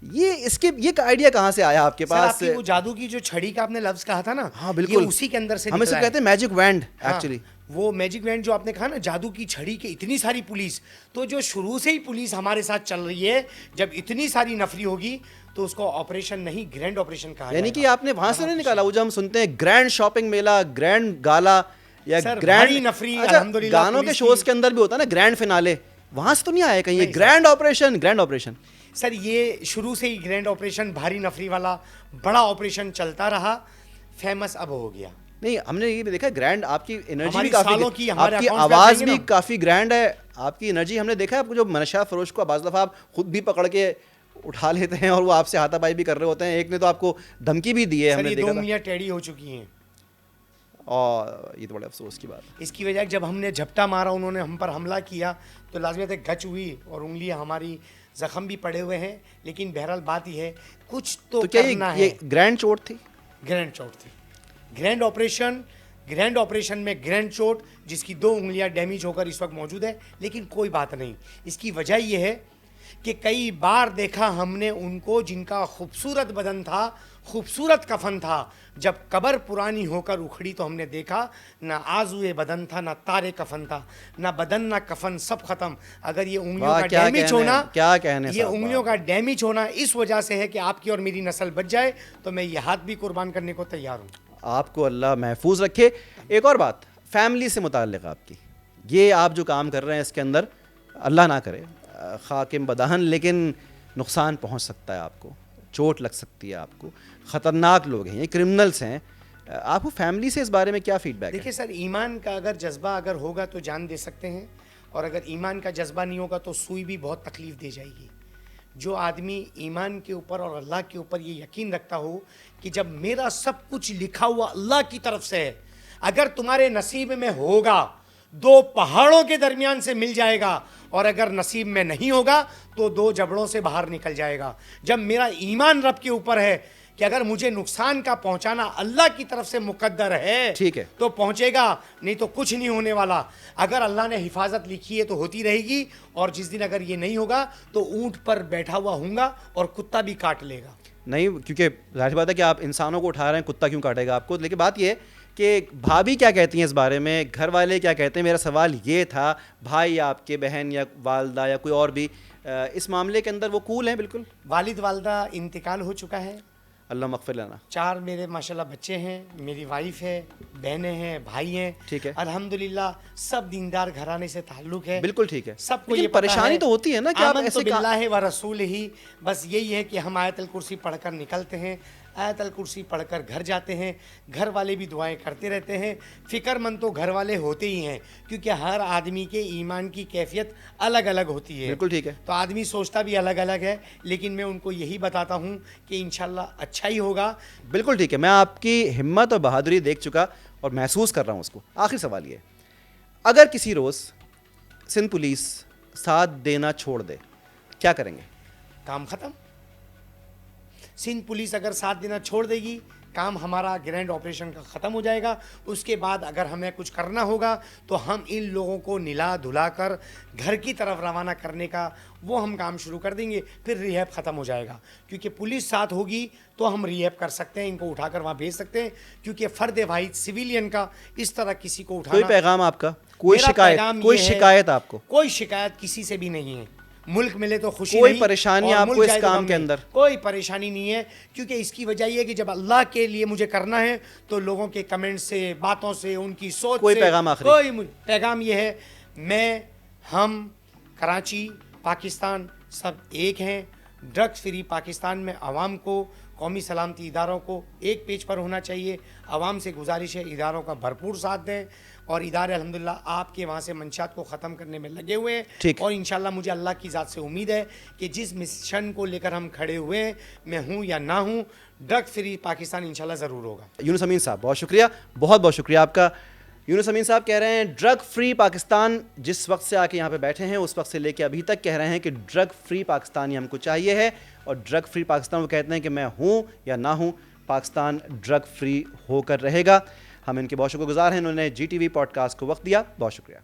ये आइडिया कहाँ से आया आपके सर, पास? आपकी वो जादू की जो छड़ी का आपने लफ्ज़ कहा था ना, हाँ बिल्कुल, ये उसी के अंदर से हम इसे निकला कहते हैं मैजिक वैंड एक्चुअली। वो मैजिक वैंड जो आपने कहा ना, जादू की छड़ी के इतनी सारी पुलिस, तो जो शुरू से ही पुलिस हमारे साथ चल रही है, जब इतनी सारी नफरी होगी तो उसको ऑपरेशन नहीं ग्रैंड ऑपरेशन कहा यानी कि जाएगा। आपने वहां से नहीं निकाला वो जो हम सुनते हैं ग्रैंड शॉपिंग मेला, ग्रैंड गाला या सर, ग्रैंड भारी नफरी अच्छा, अल्हम्दुलिल्लाह गानों के पुलिस शोज की- के अंदर भी होता है ना ग्रैंड फिनाले, वहां से तो नहीं आया कहीं ये नहीं, ग्रैंड ऑपरेशन? सर, ये शुरू से ही ग्रैंड ऑपरेशन भारी नफरी वाला बड़ा ऑपरेशन चलता रहा, फेमस अब हो गया। नहीं, हमने ये भी देखा ग्रैंड, आपकी एनर्जी भी हमारी काफी, सालों की हमारे आपकी accounts में आवाज आएंगे भी ना। काफी ग्रैंड है, आपकी एनर्जी हमने देखा है। आपको जो मनशा फरोश को बाज़ दफ़ा आप खुद भी पकड़ के उठा लेते हैं और वो आपसे हाथापाई भी कर रहे होते हैं। एक ने तो आपको धमकी भी दी है, सर, हमने ये 2 देखा था। उंगलियां टेढ़ी हो चुकी हैं। और ये तो बड़े अफसोस की बात है। इसकी वजह जब हमने झपटा मारा, उन्होंने हम पर हमला किया, तो लाजमी गच हुई और उंगलियां हमारी जख्म भी पड़े हुए हैं। लेकिन बहरहाल बात यह है, कुछ तो क्या करना ये है। ग्रैंड चोट थी? ग्रैंड चोट थी। ग्रैंड ऑपरेशन में ग्रैंड चोट, जिसकी 2 उंगलियां डैमेज होकर इस वक्त मौजूद है। लेकिन कोई बात नहीं, इसकी वजह यह है कि कई बार देखा हमने उनको जिनका खूबसूरत बदन था, खूबसूरत कफन था, जब कब्र पुरानी होकर उखड़ी तो हमने देखा ना आजुए बदन था, ना तारे कफन था, ना बदन ना कफन, सब खत्म। अगर ये उंगलियों वाह, का क्या डैमेज कहने- होना, क्या कहने ये साहब, उंगलियों का डैमेज होना इस वजह से है कि आपकी और मेरी नस्ल बच जाए, तो मैं ये हाथ भी कुर्बान करने को तैयार हूँ। आपको अल्लाह महफूज रखे। एक और बात फैमिली से मुताल्लिक़ आपकी, ये आप जो काम कर रहे हैं इसके अंदर अल्लाह ना करे खाकिम बदहन, लेकिन नुकसान पहुंच सकता है आपको, चोट लग सकती है आपको, ख़तरनाक लोग हैं ये, क्रिमिनल्स हैं। आपको फैमिली से इस बारे में क्या फीडबैक है? देखिए सर, ईमान का अगर जज्बा अगर होगा तो जान दे सकते हैं, और अगर ईमान का जज्बा नहीं होगा तो सुई भी बहुत तकलीफ़ दे जाएगी। जो आदमी ईमान के ऊपर और अल्लाह के ऊपर ये यकीन रखता हो कि जब मेरा सब कुछ लिखा हुआ अल्लाह की तरफ से है, अगर तुम्हारे नसीब में होगा 2 पहाड़ों के दरमियान से मिल जाएगा, और अगर नसीब में नहीं होगा तो 2 जबड़ों से बाहर निकल जाएगा। जब मेरा ईमान रब के ऊपर है कि अगर मुझे नुकसान का पहुंचाना अल्लाह की तरफ से मुकद्दर है, ठीक है, तो पहुंचेगा, नहीं तो कुछ नहीं होने वाला। अगर अल्लाह ने हिफाजत लिखी है तो होती रहेगी, और जिस दिन अगर ये नहीं होगा तो ऊंट पर बैठा हुआ हूँगा और कुत्ता भी काट लेगा। नहीं, क्योंकि जाहिर बात है कि आप इंसानों को उठा रहे हैं, कुत्ता क्यों काटेगा आपको। लेकिन बात ये है कि भाभी क्या कहती हैं इस बारे में, घर वाले क्या कहते हैं? मेरा सवाल ये था, भाई आपके, बहन या वालदा या कोई और भी इस मामले के अंदर वो कूल हैं बिल्कुल? वालिद वालदा इंतकाल हो चुका है, अल्लाह मग़फ़िर लना। 4 मेरे माशाल्लाह बच्चे हैं, मेरी वाइफ है, बहनें हैं, भाई हैं। ठीक है, अल्हम्दुलिल्लाह सब दीनदार घराने से ताल्लुक है। बिल्कुल ठीक है। सबको लेकिन ये पता परेशानी है, तो होती है ना कि आप आमन ऐसे तो बिल्लाहि व रसूल ही, बस यही है कि हम आयतल कुर्सी पढ़कर निकलते हैं, आयतल कुर्सी पढ़कर घर जाते हैं, घर वाले भी दुआएं करते रहते हैं। फ़िक्रमंद तो घर वाले होते ही हैं, क्योंकि हर आदमी के ईमान की कैफियत अलग अलग होती है। बिल्कुल ठीक है। तो आदमी सोचता भी अलग अलग है, लेकिन मैं उनको यही बताता हूँ कि इंशाल्लाह अच्छा ही होगा। बिल्कुल ठीक है, मैं आपकी हिम्मत और बहादुरी देख चुका और महसूस कर रहा हूँ उसको। आखिरी सवाल ये, अगर किसी रोज़ सिंध पुलिस साथ देना छोड़ दे, क्या करेंगे? काम ख़त्म। सिंध पुलिस अगर साथ देना छोड़ देगी, काम हमारा ग्रैंड ऑपरेशन का ख़त्म हो जाएगा। उसके बाद अगर हमें कुछ करना होगा तो हम इन लोगों को निला धुला कर घर की तरफ रवाना करने का वो हम काम शुरू कर देंगे। फिर रिहैब ख़त्म हो जाएगा, क्योंकि पुलिस साथ होगी तो हम रिहैब कर सकते हैं, इनको उठाकर वहाँ भेज सकते हैं। क्योंकि फ़र्द वाहिद सिविलियन का इस तरह किसी को उठाना, कोई पैगाम आपका, कोई मेरा शिकायत, पैगाम कोई ये है, शिकायत आपको? कोई शिकायत किसी से भी नहीं है। मुल्क मिले तो खुशी कोई नहीं, परेशानी और आपको मुल्क इस जाए तो काम गम के नहीं। अंदर? कोई परेशानी नहीं है, क्योंकि इसकी वजह यह है कि जब अल्लाह के लिए मुझे करना है तो लोगों के कमेंट से, बातों से, उनकी सोच कोई से, पैगाम आखिरी? पैगाम ये है, हम कराची, पाकिस्तान सब एक हैं। ड्रग्स फ्री पाकिस्तान में आवाम को, कौमी सलामती इदारों को एक पेज पर होना चाहिए। आवाम से गुजारिश है इदारों का भरपूर साथ दें, और इदारे अल्हम्दुलिल्लाह आपके वहाँ से मंशात को ख़त्म करने में लगे हुए हैं। ठीक। और इंशाल्लाह मुझे अल्लाह की ज़ात से उम्मीद है कि जिस मिशन को लेकर हम खड़े हुए हैं, मैं हूँ या ना हूँ, ड्रग फ्री पाकिस्तान इंशाल्लाह ज़रूर होगा। यूनुस अमीन साहब, बहुत शुक्रिया, बहुत बहुत शुक्रिया आपका। यूनुस अमीन साहब कह रहे हैं ड्रग फ्री पाकिस्तान, जिस वक्त से आके यहाँ पे बैठे हैं उस वक्त से लेके अभी तक कह रहे हैं कि ड्रग फ्री पाकिस्तान ही हमको चाहिए है। और ड्रग फ्री पाकिस्तान वो कहते हैं कि मैं हूँ या ना हूँ, पाकिस्तान ड्रग फ्री होकर रहेगा। हम इनके बहुत शुक्रगुजार हैं, इन्होंने GTV पॉडकास्ट को वक्त दिया। बहुत शुक्रिया।